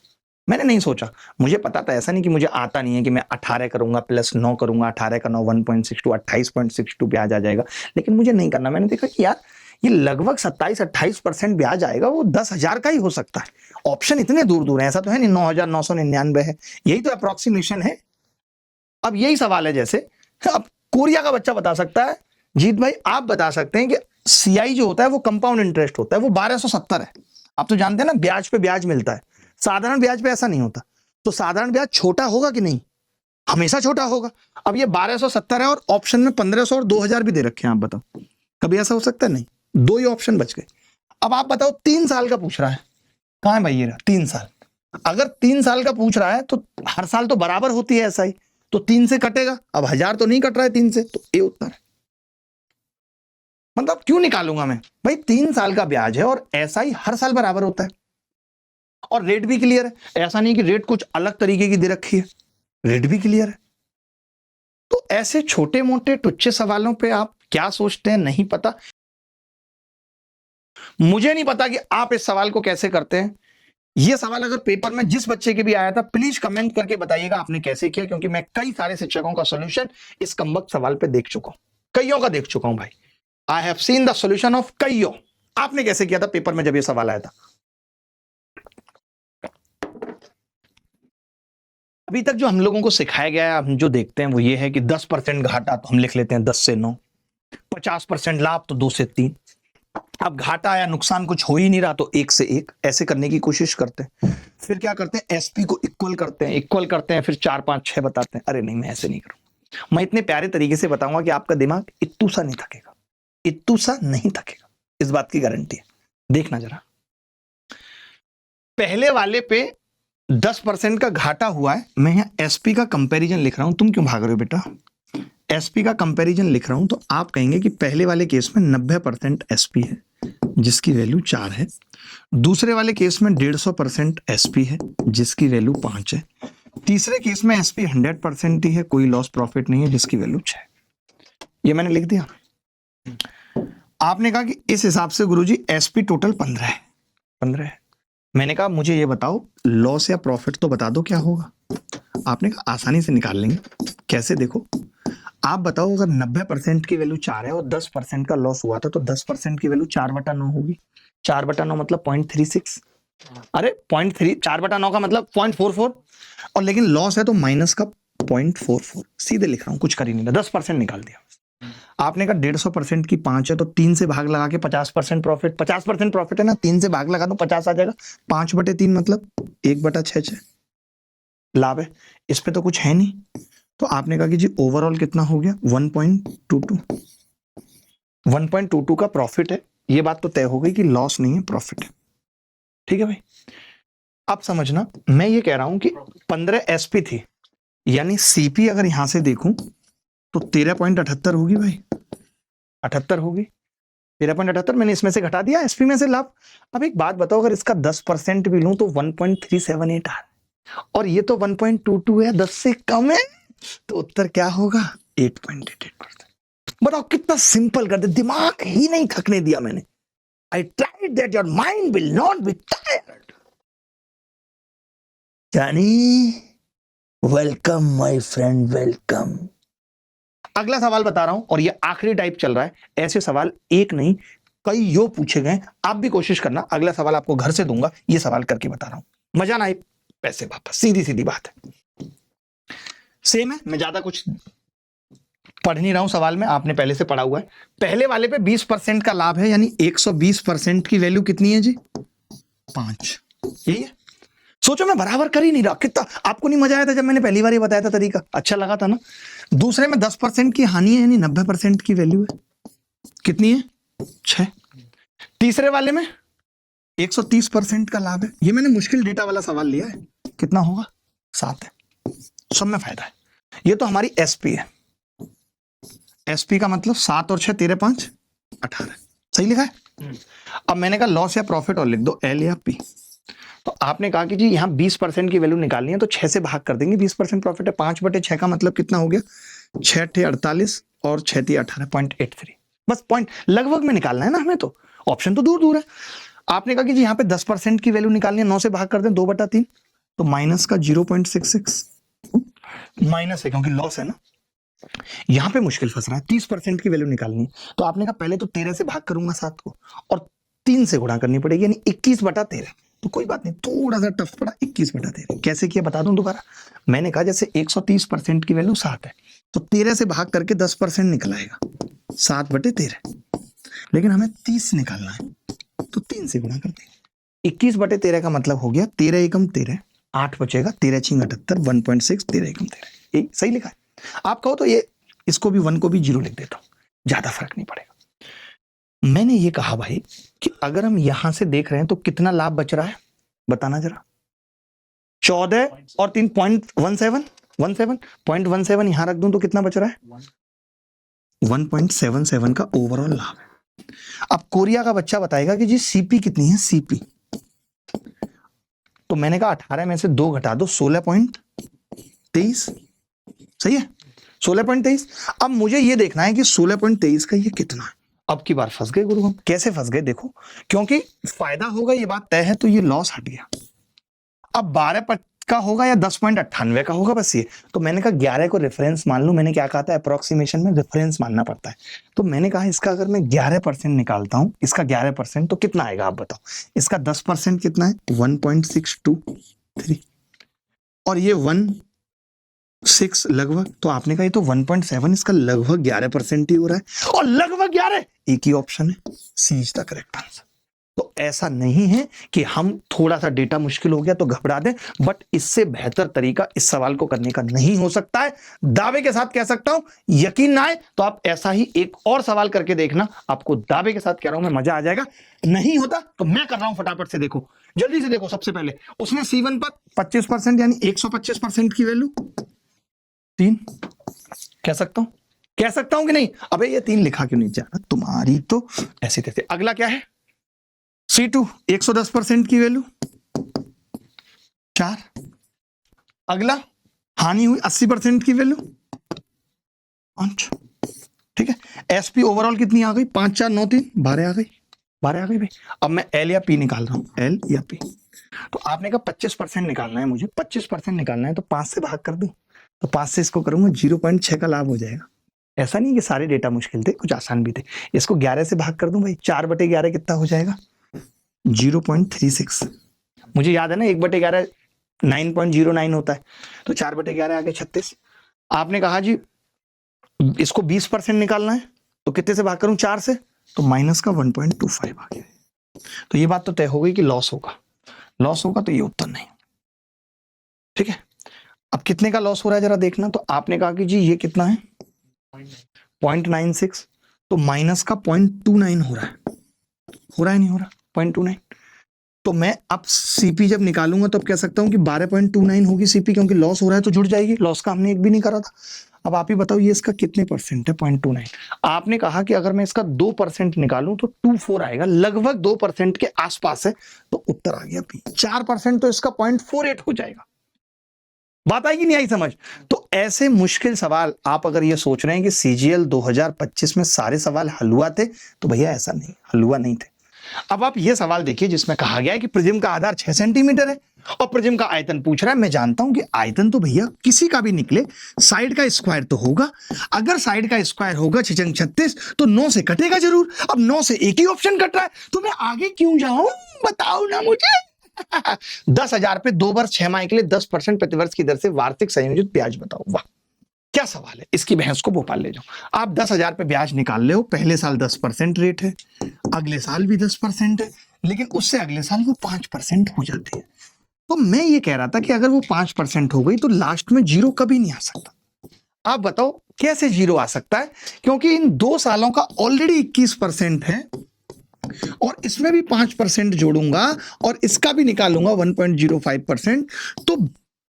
मैंने नहीं सोचा, मुझे पता था, ऐसा नहीं कि मुझे आता नहीं है कि मैं 18 करूंगा प्लस 9 करूंगा, 18 का 9 1.62 28.62 ब्याज आ जाएगा, लेकिन मुझे नहीं करना। मैंने देखा कि यार ये लगभग 27-28% ब्याज आएगा, वो 10,000 का ही हो सकता है। ऑप्शन इतने दूर दूर है, ऐसा तो है नहीं 9,999 है, यही तो अप्रोक्सीमेशन है। अब यही सवाल है, जैसे अब कोरिया का बच्चा बता सकता है, जीत भाई आप बता सकते हैं कि सीआई जो होता है वो कंपाउंड इंटरेस्ट होता है, वो 1270 है। आप तो जानते हैं ना, ब्याज पे ब्याज मिलता है, साधारण ब्याज पे ऐसा नहीं होता। तो साधारण ब्याज छोटा होगा कि नहीं? हमेशा छोटा होगा। अब ये 1270 है, और ऑप्शन में 1500 और 2000 भी दे रखे हैं, आप बताओ कभी ऐसा हो सकता है? नहीं, 2 ही ऑप्शन बच गए। अब आप बताओ 3 साल का पूछ रहा है, कहां है भाई ये रहा 3 साल। अगर 3 साल का पूछ रहा है तो हर साल तो बराबर होती है एसआई, तो 3 से कटेगा। अब 1000 तो नहीं कट रहा है 3 से, तो ए उत्तर है। मतलब क्यों निकालूंगा मैं भाई, 3 साल का ब्याज है और एसआई हर साल बराबर होता है, और रेट भी क्लियर है। ऐसा नहीं कि रेट कुछ अलग तरीके की दे रखी है, रेट भी क्लियर है। तो ऐसे छोटे मोटे टुच्चे सवालों पे आप क्या सोचते हैं नहीं पता, मुझे नहीं पता कि आप इस सवाल को कैसे करते हैं। ये सवाल अगर पेपर में जिस बच्चे के भी आया था, प्लीज कमेंट करके बताइएगा आपने कैसे किया, क्योंकि मैं कई सारे शिक्षकों का सॉल्यूशन इस कमबख्त सवाल पे देख चुका हूं, कईयों का देख चुका हूं भाई। I have seen the solution of कईयों। आपने कैसे किया था पेपर में जब ये सवाल आया था? अभी तक जो हम लोगों को सिखाया गया है, हम जो देखते हैं वो ये है कि 10% घाटा तो हम लिख लेते हैं 10 से 9, 50% लाभ तो 2 से 3। अब घाटा या नुकसान कुछ हो ही नहीं रहा तो 1 से 1, ऐसे करने की कोशिश करते हैं। फिर क्या करते हैं, एसपी को इक्वल करते हैं, फिर 4 5 6 बताते हैं। अरे नहीं, मैं ऐसे नहीं करूंगा, मैं इतने प्यारे तरीके से बताऊंगा कि आपका दिमाग इत्तू सा नहीं थकेगा, इत्तू सा नहीं थकेगा, इस बात की गारंटी है। देखना जरा, पहले वाले पे 10% का घाटा हुआ है, मैं यहाँ एसपी का कंपैरिजन लिख रहा हूं। तुम क्यों भाग रहे हो बेटा? एसपी का कंपैरिजन लिख रहा हूं, तो आप कहेंगे कि पहले वाले केस में 90% एसपी है जिसकी वैल्यू 4 है, दूसरे वाले केस में 150% एसपी है जिसकी वैल्यू 5 है, तीसरे केस में एसपी 100% ही है, कोई लॉस प्रॉफिट नहीं है, जिसकी वैल्यू 6 है। ये मैंने लिख दिया। आपने कहा कि इस हिसाब से गुरुजी एसपी टोटल 15 है, 15 है। मैंने कहा मुझे ये बताओ लॉस या प्रॉफिट तो बता दो क्या होगा। आपने कहा आसानी से निकाल लेंगे। कैसे? देखो, आप बताओ अगर 90% की वैल्यू 4 है और 10% का लॉस हुआ था तो 10% की वैल्यू 4/9 होगी। 4/9 मतलब 0.36। अरे 0.3 4/9 का मतलब 0.44 और लेकिन लॉस है तो माइनस का 0.44। सीधे लिख रहा हूं, कुछ कर ही नहीं रहा, 10% निकाल दिया। आपने कहा 150% की 5 है तो 3 से भाग लगा के 50% प्रॉफिट, 50% प्रॉफिट है ना, 3 से भाग लगा दो 50 आ जाएगा। 5/3 मतलब 1/6 लाभ है। इस पे तो कुछ है नहीं, तो आपने कहा कि जी ओवरऑल कितना हो गया 1.22। 1.22 का प्रॉफिट है, ये बात तो तय हो गई कि लॉस नहीं है, प्रॉफिट है। ठीक है भाई, अब समझना, मैं ये कह रहा हूं कि 15 एसपी थी, यानी सीपी अगर यहां से देखूं तो 13.78 होगी भाई, 78 होगी। 13.78 मैंने इसमें से घटा दिया एसपी में से लाभ। अब एक बात बताओ, अगर इसका 10% भी लूं तो 1.378 आ, और ये तो 1.22 है, 10 से कम है, तो उत्तर क्या होगा 8.88%। बताओ कितना सिंपल कर दे, दिमाग ही नहीं थकने दिया मैंने। I tried that your mind will not be tired. जानी, वेलकम माय फ्रेंड, वेलकम। अगला सवाल बता रहा हूं और ये आखिरी टाइप चल रहा है। ऐसे सवाल एक नहीं कई यो पूछे गए, आप भी कोशिश करना। अगला सवाल आपको घर से दूंगा, ये सवाल करके बता रहा हूं, मजा ना आए पैसे वापस, सीधी सीधी बात है। सेम है, मैं ज्यादा कुछ पढ़ नहीं रहा हूं सवाल में, आपने पहले से पढ़ा हुआ है। पहले वाले पे 20% का लाभ है, यानी 120% की वैल्यू कितनी है जी 5। यही है। सोचो मैं बराबर कर ही नहीं रहा, कितना आपको नहीं मजा आया था जब मैंने पहली बार ये बताया था तरीका, अच्छा लगा था ना। दूसरे में 10% की हानि है, यानी 90% की वैल्यू है, कितनी है 6। तीसरे वाले में 130% का लाभ है, ये मैंने मुश्किल डेटा वाला सवाल लिया है, कितना होगा 7 है। सब में फायदा है। ये तो हमारी एसपी है, एसपी का मतलब 7 और 6 13 5 18, सही लिखा है। अब मैंने कहा लॉस या प्रॉफिट और लिख दो एल या पी। तो आपने कहा कि जी यहाँ 20% की वैल्यू निकालनी है तो 6 से भाग कर देंगे, 20% प्रॉफिट है, 5/6 का मतलब कितना हो गया 6 × 48 और 6 × 18.83। बस पॉइंट लगभग में निकालना है ना हमें, तो ऑप्शन तो दूर दूर है। आपने कहा कि जी यहाँ पे 10% की वैल्यू निकालनी है, 9 से भाग कर दें 2/3, तो माइनस का 0.66 माइनस है क्योंकि लॉस है ना। यहां पे मुश्किल फंस रहा है, 30% की वैल्यू निकालनी है, तो आपने कहा पहले तो 13 से भाग करूंगा 7 को और 3 से गुणा करनी पड़ेगी, यानी 21/13। तो कोई बात नहीं, थोड़ा सा टफ पड़ा, 21/13 कैसे किया बता दूं दोबारा। मैंने कहा जैसे 130% की वैल्यू 7 है, तो 13 से भाग करके 10% निकल आएगा 7/13, लेकिन हमें 30 निकालना है तो 3 से गुणा कर देंगे। 21/13 का मतलब हो गया 13 एकम 13, 8 बचेगा, 13 × 78 1.6, 13 एकम 13, सही लिखा है। आप कहो तो ये इसको भी 1 को भी 0 लिख देता हूं, ज्यादा फर्क नहीं पड़ेगा। मैंने ये कहा भाई कि अगर हम यहां से देख रहे हैं तो कितना लाभ बच रहा है बताना जरा। 14 और 3.17 यहां रख दूं तो कितना बच रहा है 1.77 का ओवरऑल लाभ है। अब कोरिया का बच्चा बताएगा कि जी सीपी कितनी है, सीपी तो मैंने कहा 18 में से 2 घटा दो 16.23, सही है 16.23। अब मुझे ये देखना है कि 16.23 का ये कितना है। अब की बार फंस गए गुरु हम, कैसे फंस गए देखो, क्योंकि फायदा होगा ये बात तय है, तो ये लॉस हट गया। अब 12 का होगा या 10.98 का होगा, बस ये। तो मैंने कहा 11 को रेफरेंस मान लूं, मैंने क्या कहा था अप्रोक्सीमेशन में रेफरेंस मानना पड़ता है। तो मैंने कहा इसका अगर मैं 11% निकालता हूं, इसका 11% तो कितना आएगा आप बताओ। इसका 10% कितना है 1.623 और ये 1.6 लगभग, तो आपने कहा ये तो 1.7, इसका लगभग 11% ही हो रहा है, और लगभग 11 एक ही ऑप्शन है, सी इज द करेक्ट आंसर। तो ऐसा नहीं है कि हम थोड़ा सा डेटा मुश्किल हो गया तो घबरा दें, बट इससे बेहतर तरीका इस सवाल को करने का नहीं हो सकता है, दावे के साथ कह सकता हूं। यकीन ना आए तो आप ऐसा ही एक और सवाल करके देखना, आपको दावे के साथ कह रहा हूं मैं, मजा आ जाएगा। नहीं होता तो मैं कर रहा हूं, फटाफट से देखो, जल्दी से देखो। सबसे पहले उसने C1 पर 25% यानी 125% की वैल्यू 3 कह सकता हूं कि नहीं। अबे ये 3 लिखा क्यों नहीं जा रहा तुम्हारी, तो ऐसे तैसे। अगला क्या है C2 110% की वैल्यू 4। अगला हानि हुई 80% की वैल्यू 5। ठीक है, एसपी ओवरऑल कितनी आ गई 5 4 9 3 12 आ गई, 12 आ गई भाई। अब मैं एल या पी निकाल रहा हूं, एल या पी। तो आपने कहा 25% निकालना है मुझे, 25% निकालना है तो 5 से भाग कर दूं, तो 5 से इसको करूंगा 0.6 का लाभ हो जाएगा। ऐसा नहीं कि सारे डेटा मुश्किल थे, कुछ आसान भी थे। इसको 11 से भाग कर दूं भाई, 4/11 कितना हो जाएगा? 0.36। मुझे याद है ना 1/11 9.09 होता है, तो 4/11 आ गया 36। आपने कहा जी इसको 20% निकालना है, तो कितने से भाग करूं? 4 से, तो माइनस का 1.25 आ गया। तो ये बात तो तय हो गई कि लॉस होगा। लॉस होगा तो ये उत्तर नहीं, ठीक है। अब कितने का लॉस हो रहा है जरा देखना। तो आपने कहा कि जी ये कितना है? 0.96, तो माइनस का 0.29 हो रहा है। हो रहा है नहीं हो रहा? 0.29। तो मैं अब सीपी जब निकालूंगा तो अब कह सकता हूं कि 12.29 होगी सीपी, क्योंकि लॉस हो रहा है तो जुड़ जाएगी। लॉस का हमने एक भी नहीं करा था। अब आप ही बताओ ये इसका कितने परसेंट है? 0.29। आपने कहा कि अगर मैं इसका 2% निकालूं तो 24 आएगा, लगभग 2% के आसपास है, तो उत्तर आ गया बी। 4% तो इसका 0.48 हो जाएगा। बात आएगी नहीं आई समझ? तो ऐसे मुश्किल सवाल आप अगर ये सोच रहे हैं कि सीजीएल 2025 में सारे सवाल हलवा थे, तो भैया ऐसा नहीं, हलवा नहीं थे। अब आप ये सवाल देखिए जिसमें कहा गया है कि प्रिज्म का आधार 6 सेंटीमीटर है और प्रिज्म का आयतन पूछ रहा है। मैं जानता हूं कि आयतन तो भैया किसी का भी निकले, साइड का स्क्वायर तो होगा। अगर साइड का स्क्वायर होगा 6×36, तो 9 से कटेगा जरूर। अब 9 से एक ही ऑप्शन कट रहा है, तो मैं आगे क्यों जाऊं? बताओ ना मुझे। 10,000 पे 2 बार 6 माह के लिए 10% प्रतिवर्ष की दर से वार्षिक संयोजित ब्याज बताओ। वाह क्या सवाल है, इसकी बहस को भोपाल ले जाओ। आप 10,000 पे ब्याज निकाल ले हो, पहले साल 10% रेट है, अगले साल भी 10% है, लेकिन उससे अगले साल वो 5% हो जाती है। तो मैं ये कह रहा था कि अगर वो 5% हो गई तो लास्ट में जीरो कभी नहीं आ सकता। आप बताओ कैसे जीरो आ सकता है? क्योंकि इन 2 सालों का ऑलरेडी 21% है और इसमें भी 5% जोड़ूंगा और इसका भी निकालूंगा 1.05%, तो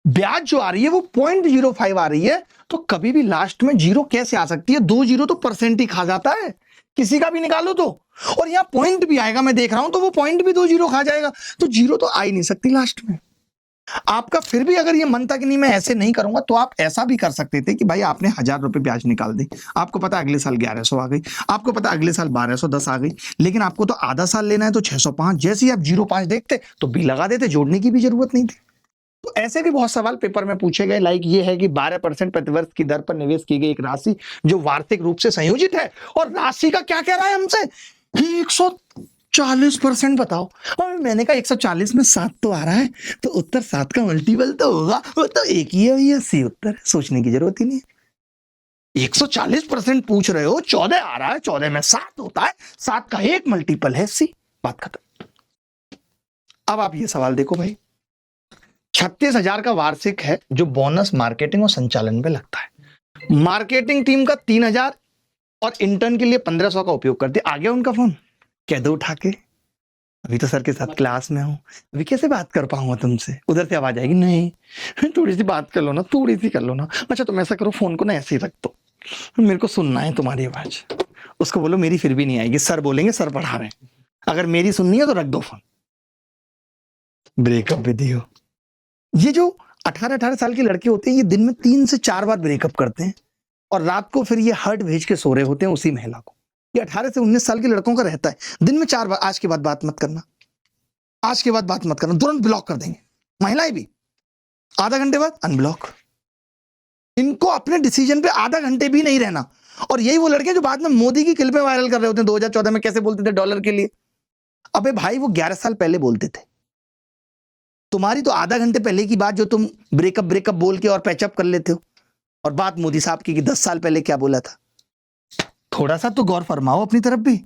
ब्याज जो आ रही है वो 0.05 आ रही है। तो कभी भी लास्ट में जीरो कैसे आ सकती है? 2 जीरो तो परसेंट ही खा जाता है, किसी का भी निकालो तो। और यहां पॉइंट भी आएगा, मैं देख रहा हूं, तो वो पॉइंट भी 2 जीरो खा जाएगा, तो जीरो तो आ ही नहीं सकती लास्ट में। आपका फिर भी अगर ये मन था कि नहीं मैं ऐसे नहीं करूंगा, तो आप ऐसा भी कर सकते थे कि भाई आपने 1,000 रुपए ब्याज निकाल दी, आपको पता अगले साल 1100 आ गई, आपको पता अगले साल 1210 आ गई, लेकिन आपको तो आधा साल लेना है तो 605। जैसे ही आप 0.5 देखते तो बी लगा देते, जोड़ने की भी जरूरत नहीं थी। तो ऐसे भी बहुत सवाल पेपर में पूछे गए, लाइक ये है कि 12% प्रतिवर्ष की दर पर निवेश की गई एक राशि जो वार्षिक रूप से संयोजित है, और राशि का क्या कह रहा है हमसे? 140% बताओ। और मैंने कहा 140 में 7 तो आ रहा है, तो उत्तर 7 का मल्टीपल तो होगा, वो तो एक ही है भैया, सी उत्तर है, सोचने की जरूरत ही नहीं है। 140% पूछ रहे हो, 14 आ रहा है, 14 में 7 होता है, 7 का एक मल्टीपल है सी, बात खत्म। अब आप ये सवाल देखो भाई, 36,000 का वार्षिक है जो बोनस मार्केटिंग और संचालन में लगता है। मार्केटिंग टीम का 3,000 और इंटर्न के लिए 1,500 का उपयोग करते। आ गया उनका फोन, कह दो उठा के, अभी तो सर के साथ क्लास में हूं, अभी कैसे बात कर पाऊंगा तुमसे? उधर से आवाज आएगी, नहीं थोड़ी सी बात कर लो ना, थोड़ी सी कर लो ना। अच्छा तुम ऐसा करो, फोन को ना ऐसे ही रख दो, मेरे को सुनना है तुम्हारी आवाज। उसको बोलो मेरी फिर भी नहीं आएगी, सर बोलेंगे सर पढ़ा रहे हैं, अगर मेरी सुननी है तो रख दो फोन। ब्रेकअप विधि हो। ये जो 18-18 साल के लड़के होते हैं, ये दिन में 3 से 4 बार ब्रेकअप करते हैं और रात को फिर ये हर्ट भेज के सो रहे होते हैं उसी महिला को। ये 18 से 19 साल के लड़कों का रहता है, दिन में 4 बार, आज के बाद बात मत करना, आज के बाद बात मत करना, तुरंत ब्लॉक कर देंगे। महिलाएं भी आधा घंटे बाद अनब्लॉक। इनको अपने डिसीजन पे आधा घंटे भी नहीं रहना। और यही वो लड़के जो बाद में मोदी की क्लिपें वायरल कर रहे होते हैं, 2014 में कैसे बोलते थे डॉलर के लिए। अबे भाई वो 11 साल पहले बोलते थे, तुम्हारी तो आधा घंटे पहले की बात जो तुम ब्रेकअप बोल के और पैचअप कर लेते हो, और बात मोदी साहब की कि 10 साल पहले क्या बोला था। थोड़ा सा तो गौर फरमाओ अपनी तरफ भी।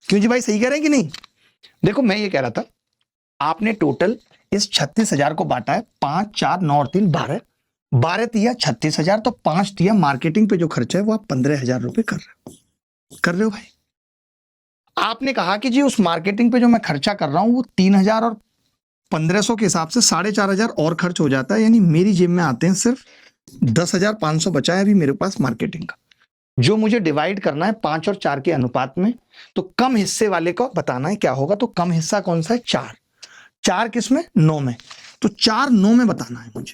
क्यों जी भाई, सही कह रहे हैं कि नहीं? देखो मैं ये कह रहा था, आपने टोटल इस 36,000 को बांटा है 5, 4, 9 और 3 12, 12 तिया 36,000, तो 5 तिया मार्केटिंग पे जो खर्चा है वो आप 15,000 रुपए कर रहे हो भाई। आपने कहा कि जी उस मार्केटिंग पे जो मैं खर्चा कर रहा हूं वो 3,000 और 1,500 के हिसाब से 4,500 और खर्च हो जाता है, यानी मेरी जेब में आते हैं सिर्फ 10,500 बचा है अभी मेरे पास मार्केटिंग का, जो मुझे डिवाइड करना है 5 और 4 के अनुपात में। तो कम हिस्से वाले को बताना है क्या होगा, तो कम हिस्सा कौन सा है? 4 किस में? 9 में। तो 4 9 में बताना है मुझे।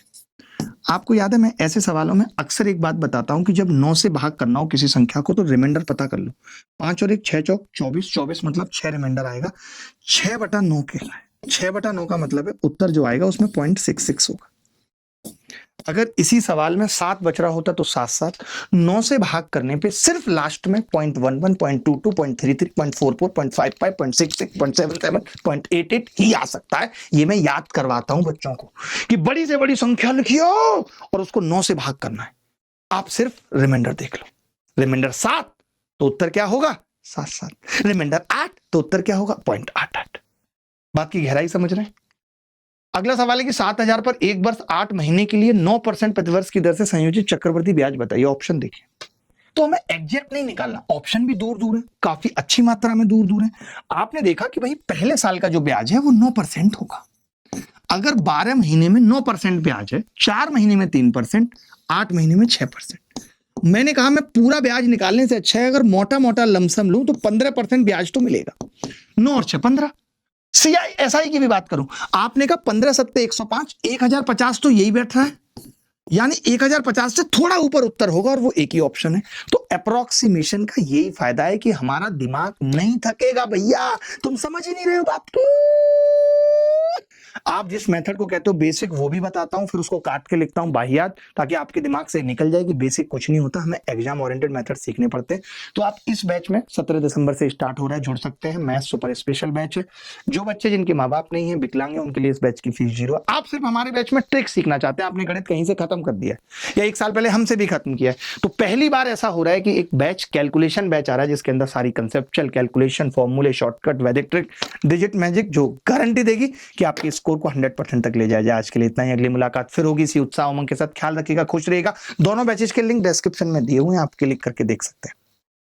आपको याद है मैं ऐसे सवालों में अक्सर एक बात बताता हूं कि जब 9 से भाग करना हो किसी संख्या को तो रिमाइंडर पता कर लो। 5 और 1 6 चौक 24, 24 मतलब 6 रिमाइंडर आएगा। 6/9 के 6/9 का मतलब है उत्तर जो आएगा उसमें 0.66 होगा। अगर इसी सवाल में 7 बच रहा होता तो 7 9 से भाग करने पे सिर्फ लास्ट में 0.11 0.22 0.33 0.44 0.55 0.66 0.77 0.88 ही आ सकता है। ये मैं याद करवाता हूं बच्चों को कि बड़ी से बड़ी संख्या लिखियो और उसको 9 से भाग करना है। आप सिर्फ रिमाइंडर देख लो। रिमाइंडर 7 तो उत्तर क्या होगा 7 रिमाइंडर 8 तो उत्तर क्या होगा 0.88। बात की गहराई समझ रहे हैं। अगला सवाल है कि 7,000 पर एक वर्ष 8 महीने के लिए 9% प्रतिवर्ष की दर से संयोजित चक्रवृद्धि ब्याज बताइए। ऑप्शन देखिए, तो हमें एग्जैक्ट नहीं निकालना, ऑप्शन भी दूर दूर है, काफी अच्छी मात्रा में दूर दूर है। आपने देखा कि भाई पहले साल का जो ब्याज है वो 9% होगा। अगर 12 महीने में 9% ब्याज है, 4 महीने में 3%, 8 महीने में 6%। मैंने कहा मैं पूरा ब्याज निकालने से अच्छा है अगर मोटा मोटा लमसम लूं तो 15% ब्याज तो मिलेगा। 9 और 6 15। CISI की भी बात करूं, आपने कहा 15 सत्ते 105, 1050 तो यही बैठ रहा है, यानी 1050 से थोड़ा ऊपर उत्तर होगा और वो एक ही ऑप्शन है। तो अप्रोक्सीमेशन का यही फायदा है कि हमारा दिमाग नहीं थकेगा भैया। तुम समझ ही नहीं रहे हो बात को। आप जिस मेथड को कहते हो बेसिक वो भी बताता हूं, फिर उसको काट के लिखता हूं बाहियात, ताकि आपके दिमाग से निकल जाए कि बेसिक कुछ नहीं होता, हमें एग्जाम ओरिएंटेड मेथड सीखने पड़ते हैं। तो आप इस बैच में 17 दिसंबर से स्टार्ट हो रहा है, जुड़ सकते हैं। मैथ सुपर स्पेशल बैच है। जो बच्चे जिनके माँ बाप नहीं है, विकलांग है, उनके लिए इस बैच की फीस 0 है। आप सिर्फ हमारे बैच में ट्रिक सीखना चाहते हैं, आपने गणित कहीं से खत्म कर दिया है या 1 साल पहले हमसे भी खत्म किया है, तो पहली बार ऐसा हो रहा है कि एक बैच कैलकुलेशन बैच आ रहा है जिसके अंदर सारी कंसेप्चुअल कैलकुलेशन, फॉर्मूले, शॉर्टकट, वैदिक ट्रिक, डिजिट मैजिक, जो गारंटी देगी कि आपके स्कोर को 100% तक ले जाए। आज के लिए इतना ही, अगली मुलाकात फिर होगी इसी उत्साह उमंग के साथ। ख्याल रखिएगा, खुश रहिएगा। दोनों बैचेस के लिंक डिस्क्रिप्शन में दिए हुए हैं, आप क्लिक करके देख सकते हैं।